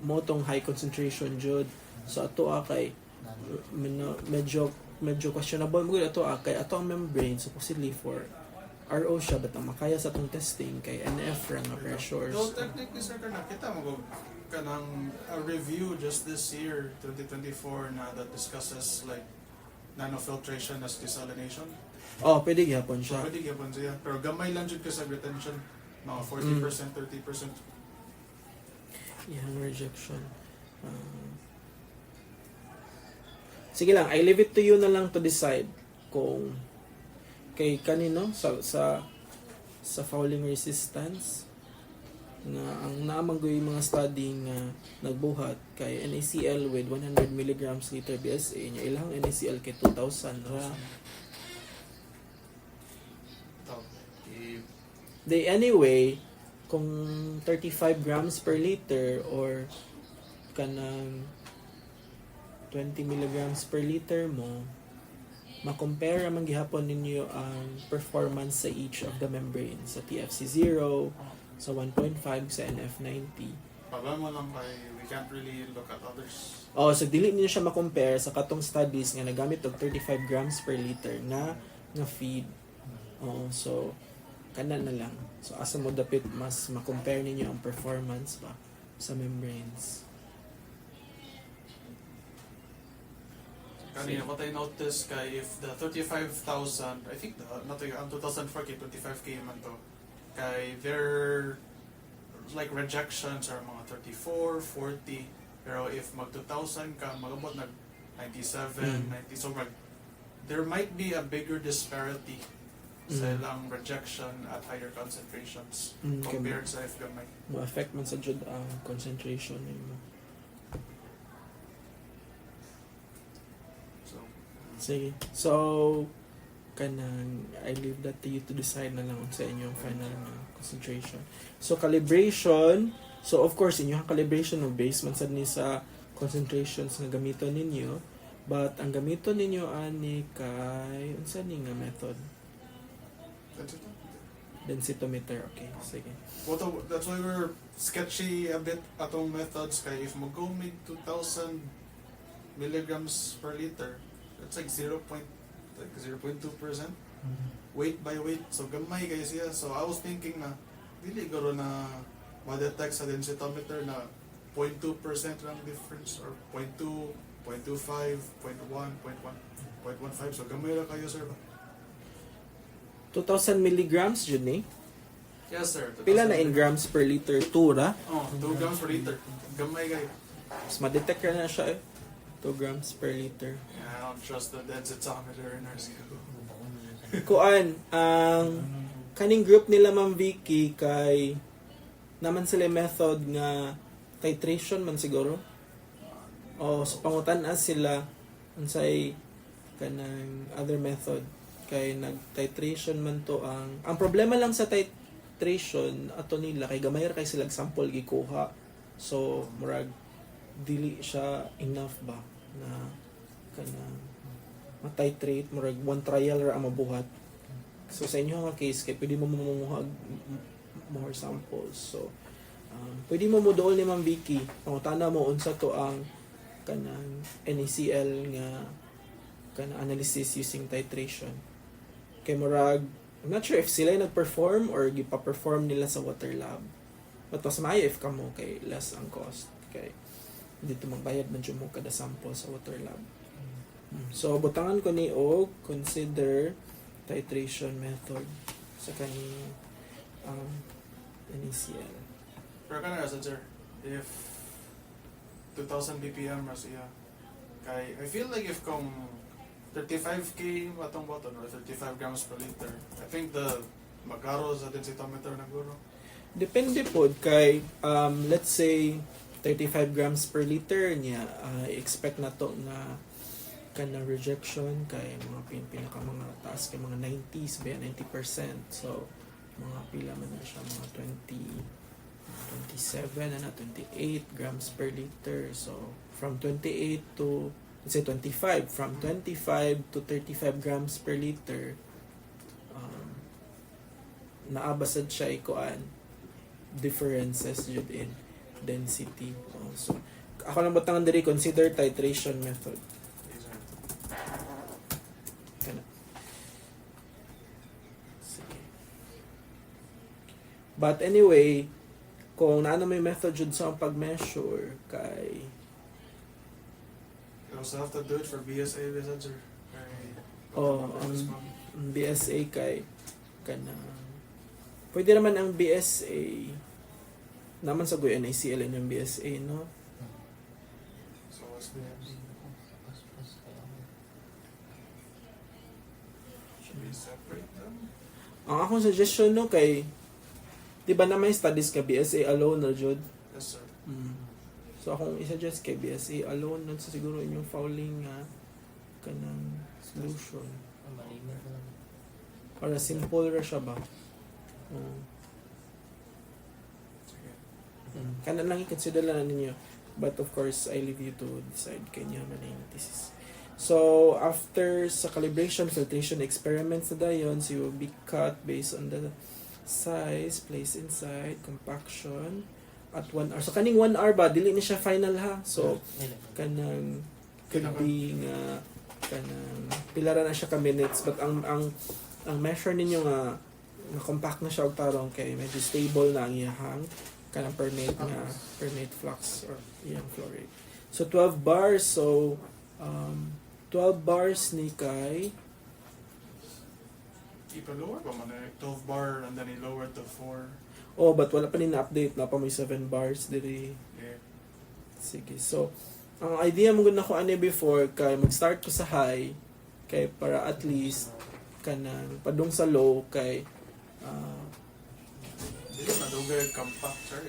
mo tong high concentration jud so ato kay medyo questionable mo ato kay ato ang membrane supposedly for RO siya but ang makaya sa tong testing kay NF ra nga pressures. So technically, sir, nakita mo kanang a review just this year, 2024, na that discusses like nanofiltration as desalination. Pwede gyapon So siya. pwede gyapon siya. Pero gamay lang jud ka sa retention. Mga 40%, 30%. Yung rejection. Sige lang, I leave it to you na lang to decide kung kay kanino sa fouling resistance nga ang naamanggoy mga study nga nagbuhat kay NaCl with 100 mg liter BSA nya ilang NaCl kay 2,000 ra. They anyway kung 35 grams per liter or kanang 20 milligrams per liter mo ma-compare man gihapon ninyo ang performance sa each of the membranes sa TFC0 sa 1.5 sa NF90. Problema lang kay we can't really look at others. So dili niyo siya ma-compare sa katong studies nga nagamit og 35 grams per liter nga feed. So kana na lang. So asa mo dapit mas ma-compare ninyo ang performance ba sa membranes. Kanina, what I noticed kay if the 35,000, I think ang 2004 kay 25k man to, kay their like rejections are mga 34, 40, pero if mag 2,000 ka, magabot nag 97, 90, so there might be a bigger disparity sa ilang rejection at higher concentrations compared sa if gamay. Mo-affect man sa jud ang concentration nimo. Sige. So, kanang I leave that to you to decide na lang sa inyong final concentration. So, calibration. So, of course, inyong calibration ng base man sad ni sa concentrations nga gamiton ninyo. But, ang gamiton ninyo ani kay unsa ni nga method? Densitometer. Okay, sige. That's why we're sketchy a bit atong methods kay if mo go make 2,000 milligrams per liter, it's like 0.2%. Weight by weight. So gamay kayo siya. So I was thinking na dili garo na ma-detect sa densitometer na 0.2% lang difference or 0.2, 0.25, 0.1, 0.15. So gamay ra kayo, sir. 2,000 milligrams jud ni. Yes, sir. Pila na in grams per liter? 2 ra? 2 grams per liter. Gamay kayo. Mas ma-detect ka na siya 2 grams per liter. Yeah, I don't trust the densitometer in our school. Kuan, ang kaning group nila Ma'am Vicky kay naman sila method nga titration man siguro. So pangutan-as sila unsay kanang other method kay nag-titration man to ang problema lang sa titration ato nila kay gamay ra kay sila sample gikuha. So murag dili siya enough ba na kanang ma-titrate murag one trial ra ang mabuhat So sa inyo nga case kay pwede mo mamunguhag more samples. So pwede mo mo dool ni Ma'am Vicky. Pangutana mo unsa to ang kanang NaCl nga kanang analysis using titration. Kay murag I'm not sure if sila yung nag-perform or gipa-perform nila sa water lab. But mas maayo if kamo kay less ang cost. Kay dito magbayad man mo kada sample sa water lab. So butangan ko ni og consider titration method sa kaning NaCl. Pero ka na sir, if 2000 BPM ras iya, kay I feel like if kung 35k atong bottle or 35 grams per liter, I think the magkaro sa densitometer na guro. Depende po kay let's say 35 grams per liter niya expect na to na kana rejection kay mga pinaka mga taas kay mga 90s ba 90%. So mga pila man na siya mga 27 na 28 grams per liter. So from 28 to let's say 25, from 25 to 35 grams per liter naabasad siya ikuan differences jud in density. So ako lang butangan diri consider titration method. Yes, sir. Kana. Sige. But anyway, kung naano may method jud sa pag-measure kay You also have to do it for BSA result, sir. Kay ang BSA kay kana pwede naman ang BSA naman sa NaCl yung BSA no. so what's the should we separate them? Ang akong suggestion no kay di ba na may studies ka BSA alone na jud. Yes, sir. So akong i-suggest kay BSA alone nun sa siguro inyong fouling nga kanang solution. Malinaw lang. Para simple ra siya ba? Sige. Kana lang i-consider lang ninyo. But of course, I leave you to decide kanya man yung thesis. So, after sa calibration, filtration experiments na dayon, so you will be cut based on the size, place inside, compaction, at 1 hour. So, kaning 1 hour ba, dili ni siya final ha. So, kanang could be nga kanang pilara na siya ka minutes but ang measure ninyo nga compact na siya og tarong kay medyo stable na ang iyahang kanang permeate flux or iyang flow rate. So 12 bars, so 12 bars ni kay Ipa-lower pa man 12 bar and then i-lower to 4. but wala pa ni na-update na pa may 7 bars diri. Yeah. Sige. So ang idea mo gud nako ani before kay mag-start ko sa high kay para at least kanang padung sa low kay Dili madugay compact, sir.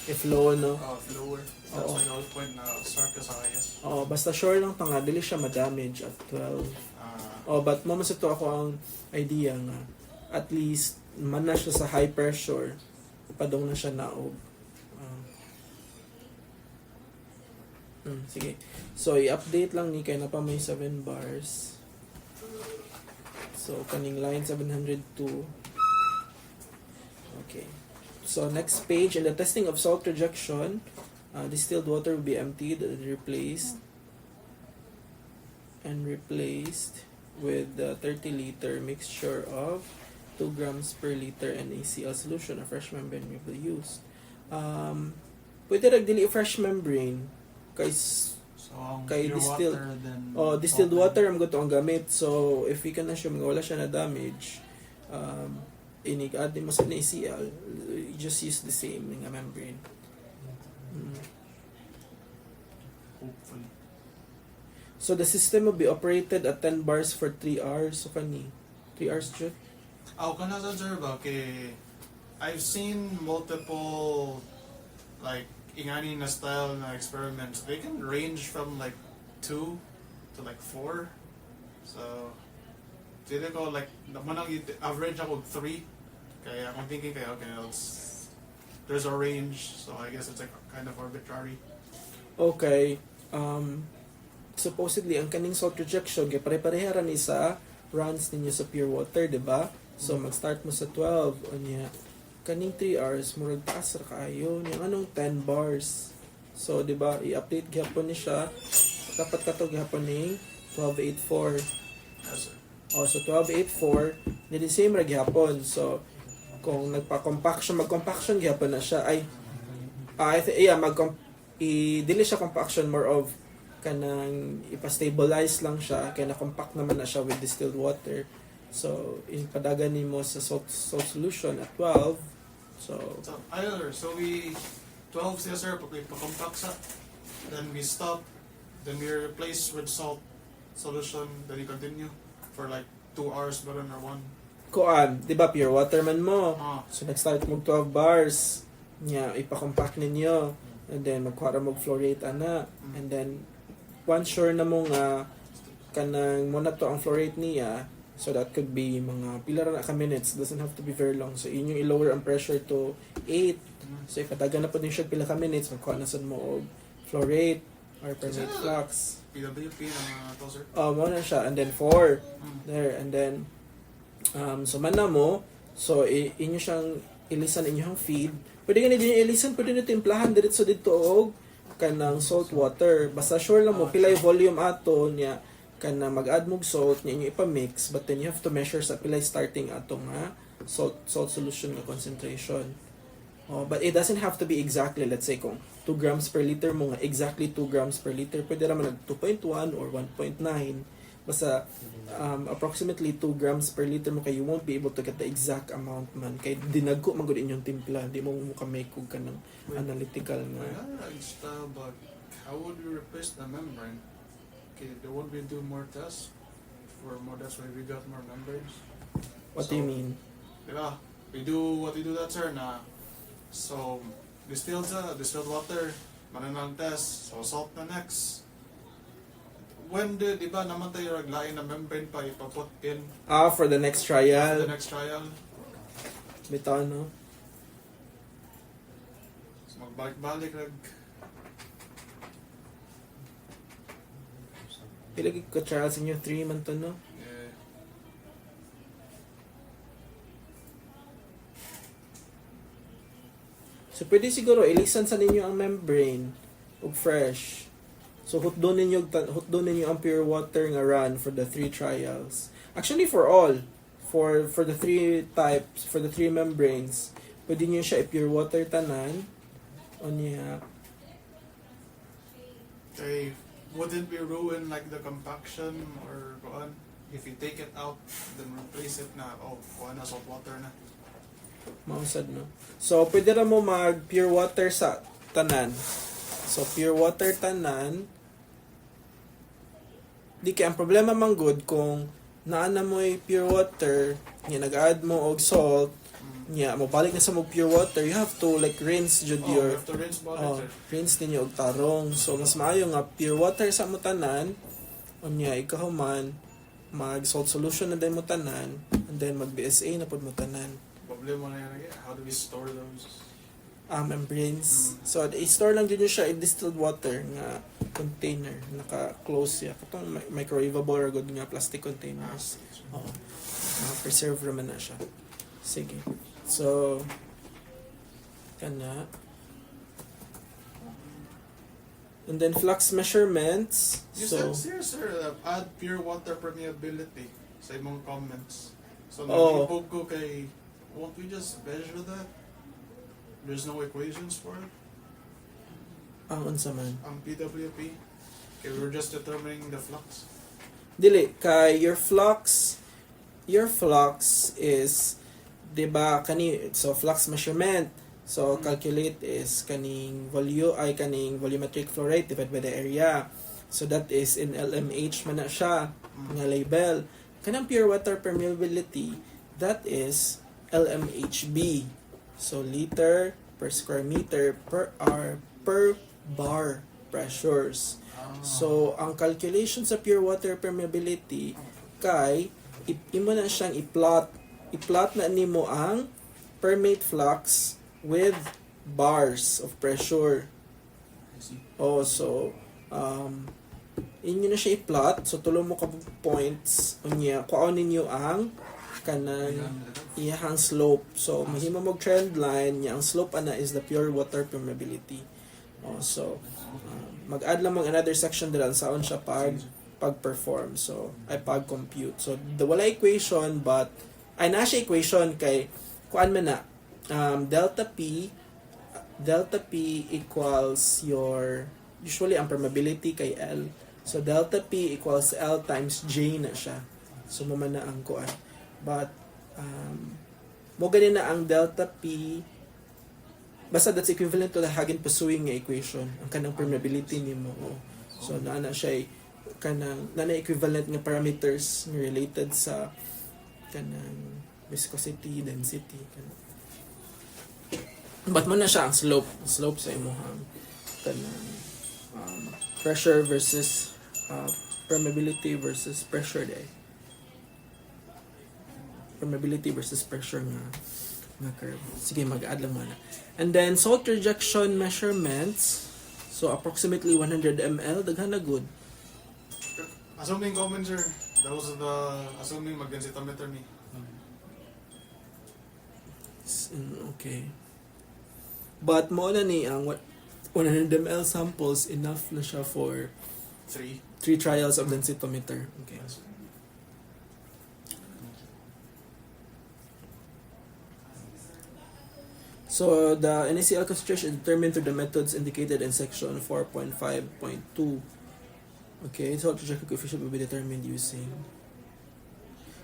if low no. If lower. That's Oo. why the whole point na start ka sa highest. Basta sure lang tanga dili siya ma-damage at 12. But mo mas ito ako ang idea nga at least man na siya sa high pressure padung na siya naog. Sige. So i-update lang ni kay na pa may 7 bars. So kaning line 702. Okay. So next page, in the testing of salt rejection, distilled water will be emptied and replaced with the 30-liter mixture of 2 grams per liter NaCl solution. A fresh membrane will be used. Pwede rag dili fresh membrane kay So, ang kay pure distilled water, then distilled open. water ang gusto ang gamit. So if we can assume wala siya na damage, inig-add mo sa NaCl, you just use the same nga membrane. Hopefully. So the system will be operated at 10 bars for 3 hours. So kani 3 hours jud. Kana sa sir ba kay I've seen multiple like ingani na style na experiments. They can range from like 2 to like 4. So dili ko like naman ang average ako 3. Kaya I'm thinking kaya okay, there's a range. So I guess it's like kind of arbitrary. Okay. Supposedly ang kaning salt rejection kay pare-pareha ra ni sa runs ninyo sa pure water, di ba? So mag-start mo sa 12 unya kaning 3 hours murag taas ra kaayo nya anong 10 bars. So di ba i-update gyapon ni siya dapat kato gyapon ning 1284. Yes, sir. So 1284 ni same ra gyapon. So kung nagpa-compaction mag-compaction gyapon na siya ay dili siya compaction more of kanang ipa-stabilize lang siya kaya na-compact naman na siya with distilled water. So, padagan nimo sa salt solution at 12. So, So we 12 siya sir, pag compact sa, then we stop, then we replace with salt solution, then we continue for like 2 hours ba rin or 1. kuan, di ba pure water man mo. Ah, So, nag-start mo 12 bars. Nya, ipa-compact ninyo. And then, magkuha mo fluorate ana. And then, once sure na mo nga kanang mo na to ang fluorate niya, so that could be mga pila ra na ka minutes, doesn't have to be very long. So inyong i-lower ang pressure to 8. So ipadagan na po din siya pila ka minutes, magkuha na sad mo og fluorate or permanent flux. PWP na mga to sir. Mo na siya, and then 4 Mm. there, and then so man na mo, so inyo siyang ilisan inyong feed. Pwede ganito yung ilisan, pwede nyo timplahan diretso dito og kanang salt water. Basta sure lang mo pila yung volume ato niya kana mag-add mog salt niya inyo ipa-mix, but then you have to measure sa pila starting ato nga salt solution nga concentration. But it doesn't have to be exactly, let's say kung 2 grams per liter mo nga exactly 2 grams per liter, pwede naman nag 2.1 or 1.9. Basta approximately 2 grams per liter mo kay you won't be able to get the exact amount man kay dinagko man gud inyong timpla, di mo make og kanang analytical nga. But how would we replace the membrane? Okay, won't we do more tests? That's why we got more membranes. What do you mean? Diba? We do that sir na so distilled water, mananang test, so salt na next. When di ba naman tayo raglain na membrane pa ipaput in For the next for trial. the next trial? Bitaw no. So magbalik-balik rag Pila gid ka trials inyo 3 man to no. eh, So pwede siguro ilisan sa ninyo ang membrane ug fresh. So hutdon ninyo ang pure water nga run for the 3 trials. Actually for all, for the 3 types, for the 3 membranes, pwede niyo siya i-pure water tanan. Onya, okay, wouldn't we ruin like the compaction or kuan if you take it out then replace it na kuan na salt water na. mausad no. So pwede ra mo mag pure water sa tanan. So pure water tanan. Di kay ang problema man good kung naana mo pure water, nga nag-add mo og salt, nya mo balik na sa mo pure water, you have to like rinse jud We your have to rinse body sir. rinse ninyo og tarong. So mas maayo nga pure water sa mo tanan, unya ikaw man mag salt solution na din mo tanan, and then mag BSA na pud mo tanan. Problema na yan again. How do we store those? Membranes. So i-store lang dyan siya in distilled water nga container, naka-close siya. Katong microwavable or good nga plastic containers. Preserve naman na siya. Sige. So kana. And then flux measurements. You So said, sir, add pure water permeability sa imong comments. So, Oh. nag-ibog ko kay, won't we just measure that? There's no equations for it? ang unsa man. Ang PWP? Okay, we're just determining the flux. Dili kay your flux is diba so flux measurement, so calculate is kaning volumetric flow rate divided by the area, so that is in LMH man na siya nga label. Kanang pure water permeability, that is LMHB, so liter per square meter per hour per bar pressures. So, ang calculation sa pure water permeability kay imo na siyang i-plot. I-plot na nimo ang permeate flux with bars of pressure. So inyo na siya i-plot. So, tulo mo ka points unya kuha ninyo ang kanang iyahang slope. So mahimo mo trend line, yang slope ana is the pure water permeability. So mag-add lang mo another section dira saon siya pag-perform. So ay pag-compute. So wala equation but ay na siya equation kay kuan man na delta P equals your usually ang permeability kay L. So delta P equals L times J na siya. So mo man na ang kuan. But mo gani na ang delta P basta that's equivalent to the Hagen pursuing nga equation ang kanang permeability nimo. So naa siya kanang na equivalent nga parameters nga related sa kanang viscosity, density kanang. But mo na siya ang slope sa imong kanang pressure versus permeability versus pressure day. Permeability versus pressure nga curve. Sige, mag-add lang muna. And then, salt rejection measurements. So, approximately 100 ml. Daghan na good. Assuming common, sir, that was the assuming mag-densitometer ni. Okay. But mo na ni ang 100 ml samples enough na siya for 3. 3 trials of densitometer. Okay. So the NaCl concentration is determined through the methods indicated in section 4.5.2. Okay, so rejection coefficient will be determined using.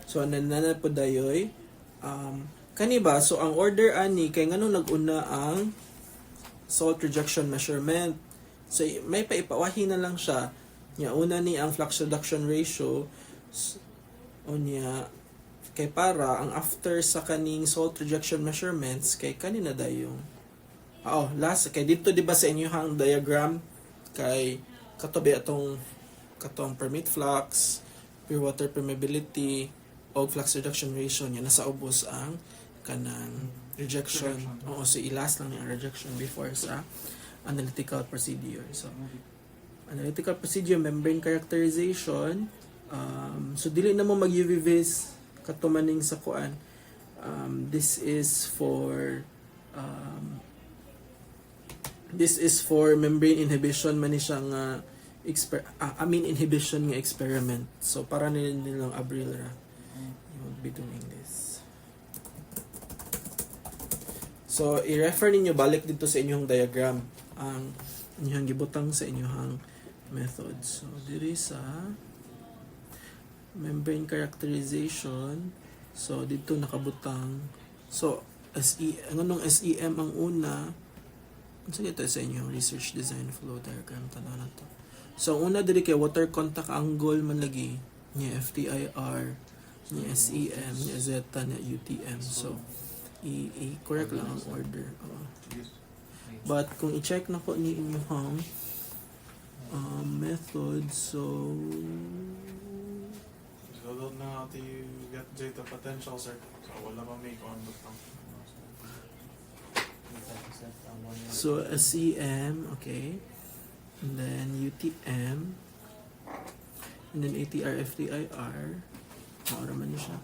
So nanana po dayoy kani ba so ang order ani kay nganong nag-una ang salt rejection measurement. So may paipawahi na lang siya. Nya una ni ang flux reduction ratio unya kay para ang after sa kaning salt rejection measurements kay kanina dayong last kay dito di ba sa inyong diagram kay katabi katong permeate flux, pure water permeability o flux reduction ratio niya nasa ubos ang kanang rejection. Oo, so ilas lang yung rejection before sa analytical procedure. So analytical procedure, membrane characterization, so dili na mo mag-UV vis katumaning sa kuan. This is for membrane inhibition man ni siya nga amine inhibition nga experiment. So para nilang Abril ra. You will be doing this. So i-refer ninyo balik dito sa inyong diagram ang inyong gibutang sa inyong method. So diri sa membrane characterization. So dito nakabutang. So anong SEM ang una? Sige ito sa inyong research design flow diagram tanaw na to. So una diri kay water contact angle man lagi niya FTIR, niya SEM, niya zeta, niya UTM. So i-correct lang ang order. But kung i-check na ko ni inyong method, so don't know how to get zeta potential, sir. So wala pa make on the pump. So SEM, okay. And then UTM. And then ATR, FTIR. Maura man niya siya.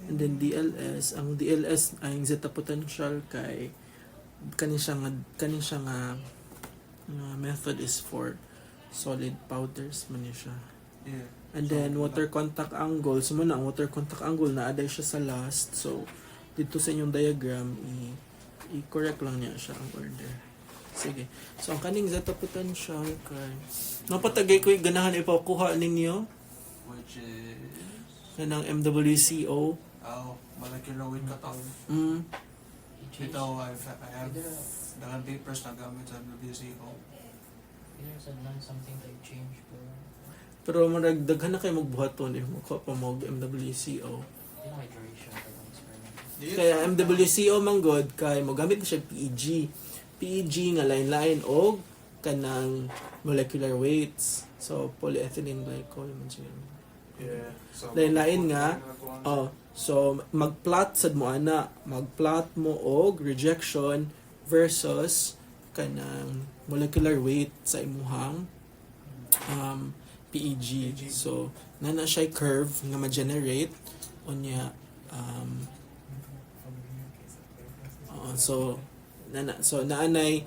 And then DLS. Ang DLS ay ang zeta potential kay kanin siya nga method is for solid powders man niya siya. Yeah. And then water contact angle. So muna ang water contact angle na-add siya sa last. So dito sa inyong diagram i-correct lang niya siya ang order. Sige. So ang kaning zeta potential kay napatagay ko ganahan ipakuha ninyo Which is kanang MWCO. molecular weight cutoff. Ito, I have dalang papers na gamit sa WCO. There's something to change Pero maragdaghan na kayo magbuhaton makuha pa mo MWCO. duration for the experiment. Kaya MWCO man god kay mo gamit na siya PEG. PEG nga line-line og kanang molecular weights. So polyethylene glycol man siya. Yeah. So Lain-lain nga. So magplot sad mo ana, magplot mo og rejection versus kanang molecular weight sa imuhang PEG. So nana siya curve nga ma-generate unya So naanay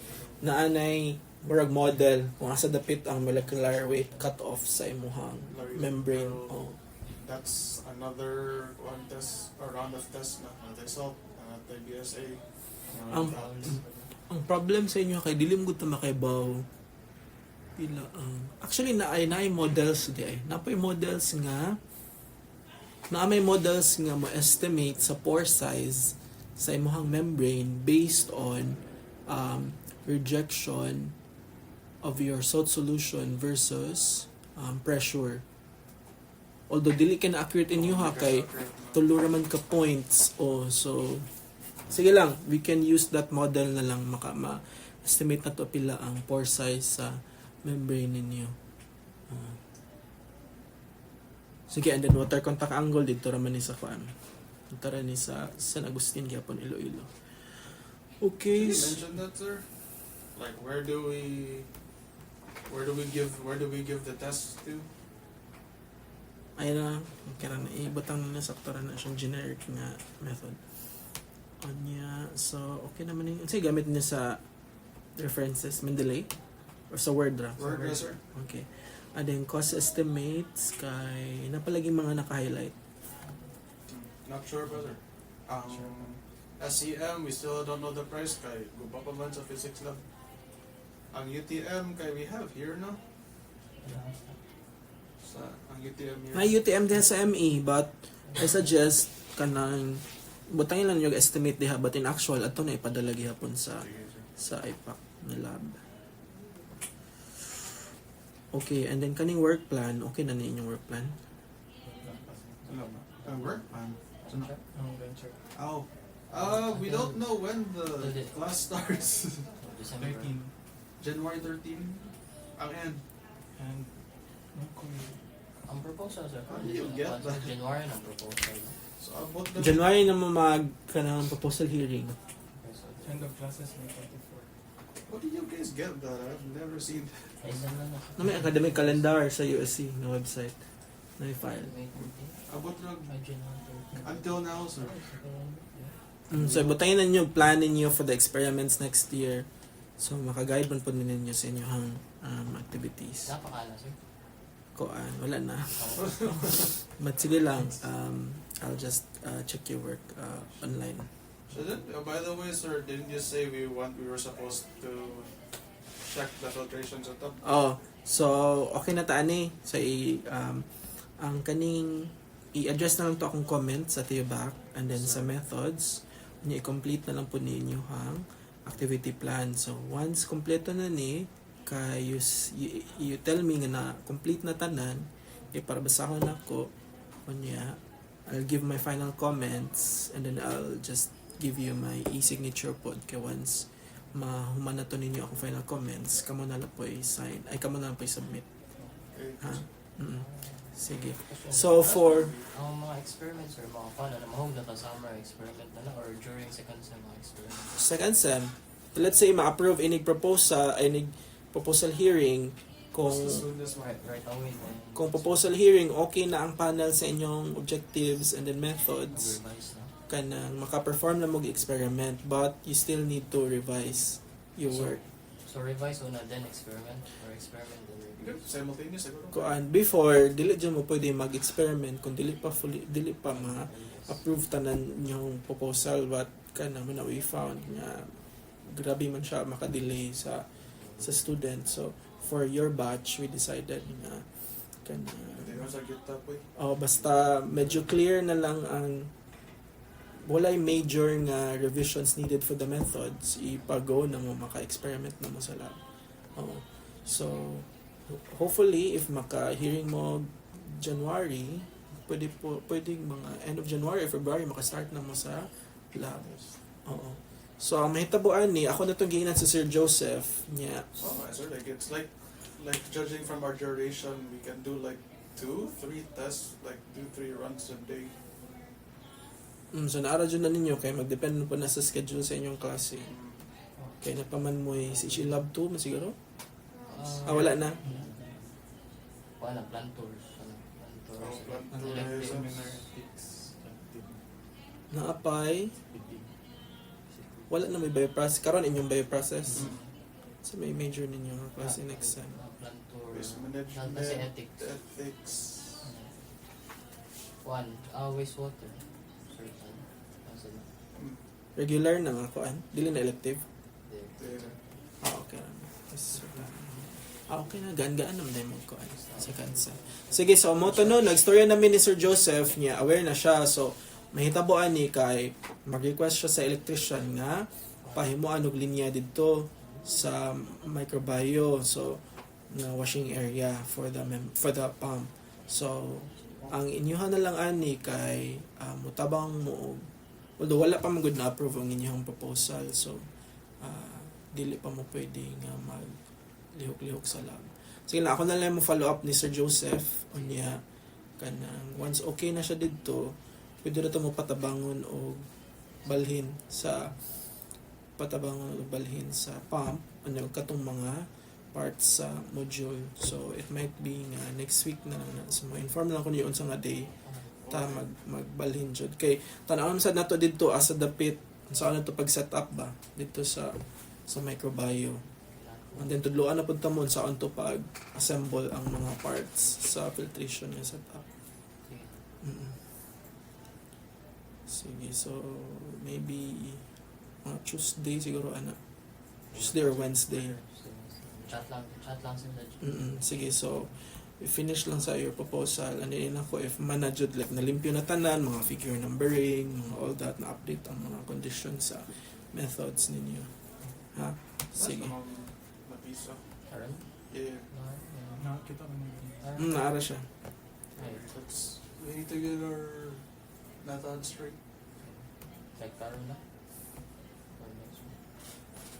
murag model kung asa dapit ang molecular weight cut-off sa imuhang membrane. Oh. That's another one test or round of test na result the BSA. Ang problem sa inyo kay dili mo gud ta makaibaw pila ang actually naay models di ay napay models nga may models nga mo estimate sa pore size sa imuhang membrane based on rejection of your salt solution versus pressure. Although dili ka na accurate inyo ha kay tulo raman ka points so sige lang, we can use that model na lang ma-estimate na to pila ang pore size sa membrane ninyo. Sige, and then water contact angle dito raman ni sa kuan. Dito ra ni sa San Agustin gyapon Iloilo. Okay. Can you mention that, sir? Like where do we give the test to? Ay na, kaya na ibutang na saktora na siyang generic nga method. Anya, so okay naman yung sige gamit niya sa references Mendeley or sa Word ra. Word, yes, sir. Okay. And then cost estimates kay napalagi mga naka-highlight. Not sure, brother. SEM, we still don't know the price kay guba pa man sa physics lab. Ang UTM kay we have here no? Sa ang UTM here. May UTM din sa ME but I suggest kanang butangin lang yung estimate diha but in actual ato na ipadala gihapon sa IPAC na lab. Okay, and then kaning work plan, okay na inyong work plan? Work plan. Oh, We don't know when the class starts. December. 13. January 13. Ang end. And Ang proposal, sir. You get that. January ng proposal. So about the January na mo kanang proposal hearing. Okay, so, end of classes May 24. What did you guys get that? I've never seen that. ay, saan na na? Na may academic calendar sa USC na website na i-file. May 14? About the May January 13. until now, sir. So, butayin na nyo, plan ninyo for the experiments next year. So, makaguide man po ninyo sa inyong activities. Napakala, sir. Koan, wala na. But sige lang, I'll just check your work online. By the way, sir, didn't you say we were supposed to check the filtration setup? Oh, so okay na ta ani sa ang kaning i-address na lang to akong comments sa tiyo back and then sa methods niya i-complete na lang po ninyo hang activity plan. So once kompleto na ni kay you tell me nga na complete na tanan iparbasahon nako kunya I'll give my final comments and then I'll just give you my e-signature pod kay once mahuman na to ninyo akong final comments kamo na lang po i-sign ay kamo na lang po i-submit ha. Sige, so for Ang mga experiments or mga fun, mahog na summer experiment na lang or during second sem mga experiments. second sem let's say ma-approve inig proposal hearing kung Right away. kung proposal hearing okay na ang panel sa inyong objectives and then methods Revise na. kanang maka-perform na mo experiment but you still need to revise your work. So revise una then experiment or experiment then review. Simultaneous, siguro. Kuan before dili dyan mo pwede mag-experiment kung dili pa ma-approve tanan yung proposal but kanang na we found nga grabe man siya maka-delay sa student. So for your batch we decided na Hindi mo sa GitHub, eh. basta medyo clear na lang ang walay major nga revisions needed for the methods ipa-go na mo maka-experiment na mo sa lab. So hopefully if maka-hearing mo January pwedeng mga end of January or February maka-start na mo sa lab. Oo. So ang mahitabuan ni ako na itong giinan sa Sir Joseph niya. Oh, sir, like it's like judging from our duration, we can do like 2-3 tests, like 2-3 runs a day. So naara dyan na ninyo kaya mag-depend po na sa schedule sa inyong klase. Kaya napaman mo si Lab 2 man siguro? Wala na. Wala, plan tours. Plan tours. Oh, plan Ang tours. elective. seminar ethics. naapay wala na may bioprocess karon inyong bioprocess. So may major ninyo nga klase next sem. Plan tour. Waste Plan kasi management, ethics. ethics. One, wastewater. Certain. Kasi na. Regular na nga kuan, dili na elective. There. Okay. Yes, sir. Okay na, gaan-gaan naman na yung kuan sa kansa. Sige, so mo to no, nagstorya namin ni Sir Joseph niya, aware na siya. So, mahitaboan ni kay mag-request siya sa electrician nga pahimuan og linya dito sa microbio. So, na washing area for the pump. So, ang inyuhan na lang ani kay mutabang mo although wala pa man gud na approve ang inyong proposal. So, dili pa mo pwede nga mag lihok-lihok sa lab. Sige na, ako na lang mo follow up ni Sir Joseph o niya kanang once okay na siya dito, pwede na ito mo patabangon o balhin sa pump ano katong mga parts sa module. So it might be nga next week na lang na. So ma-inform lang ko niyo unsa nga day ta magbalhin jud kay tan-awon sad nato dito asa dapit sa ano to pag set up ba dito sa microbio. And then tudloan na pud ta mo sa to pag assemble ang mga parts sa filtration nga setup. Sige, so maybe Tuesday siguro Tuesday or Wednesday. Chat lang sila. Sige, so i-finish lang sa your proposal and then ako if managed like nalimpyo na tanan, mga figure numbering, mga all that, na update ang mga conditions sa methods ninyo. Ha? Sige. Mapisa. Karon? Yeah. Nakita ko na. Naara siya. Let's, we need to get our methods straight. Like karon na? Or next week?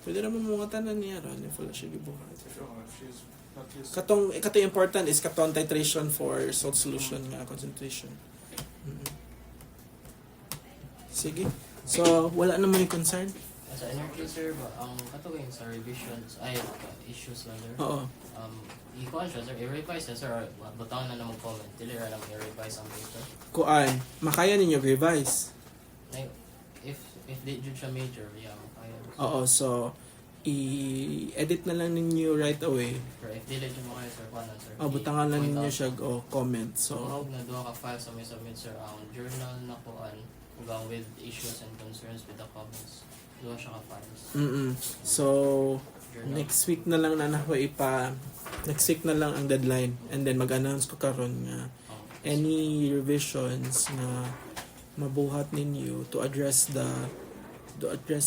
Pwede naman mga tanan niya ron if wala siya gibuhat. If she's not used. Katong important is katong titration for salt solution nga concentration. Sige. So, wala naman yung concern? Sa energy sir, ang katugin sa revisions, issues lang sir. Oo. I-kuhan siya sir, i-revise na sir, or butang na naman comment, dili ra lang i-revise ang paper. Kuan, makaya ninyo revise. Like, if di jud siya major, yeah, makaya. Oo, so i-edit na lang ninyo right away. Pero if dili jud makaya sir, kuhan na sir. Butangan lang I-point ninyo out. siya o comment. So, So, na duha ka file sa may submit sir, ang journal na kuhan, ugang with issues and concerns with the comments. Duha siya ka files. So, Journal. next week na lang na ako next week na lang ang deadline and then mag-announce ko karon nga any revisions na mabuhat ninyo to address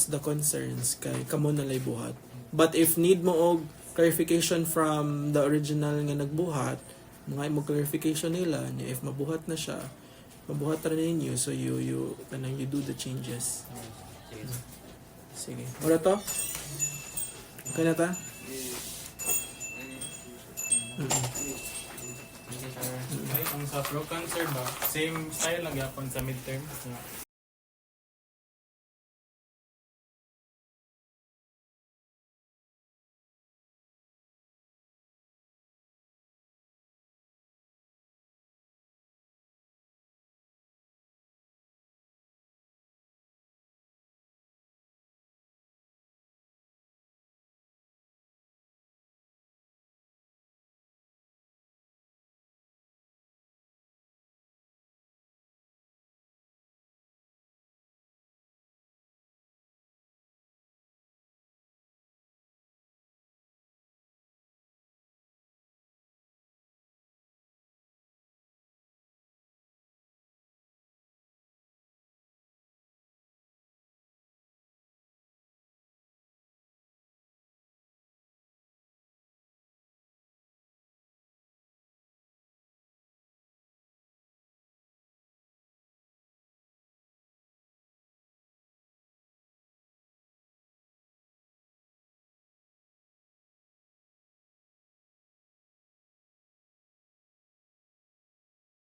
the concerns kay kamo na lay buhat. But if need mo og clarification from the original nga nagbuhat, mga mo clarification nila niya if mabuhat na siya, mabuhat ra ninyo so you do the changes. Sige sir. Sige. Ora to? Okay na ta? Sige sir. Ay, ang sa pro cancer ba, same style lang yapon sa midterm.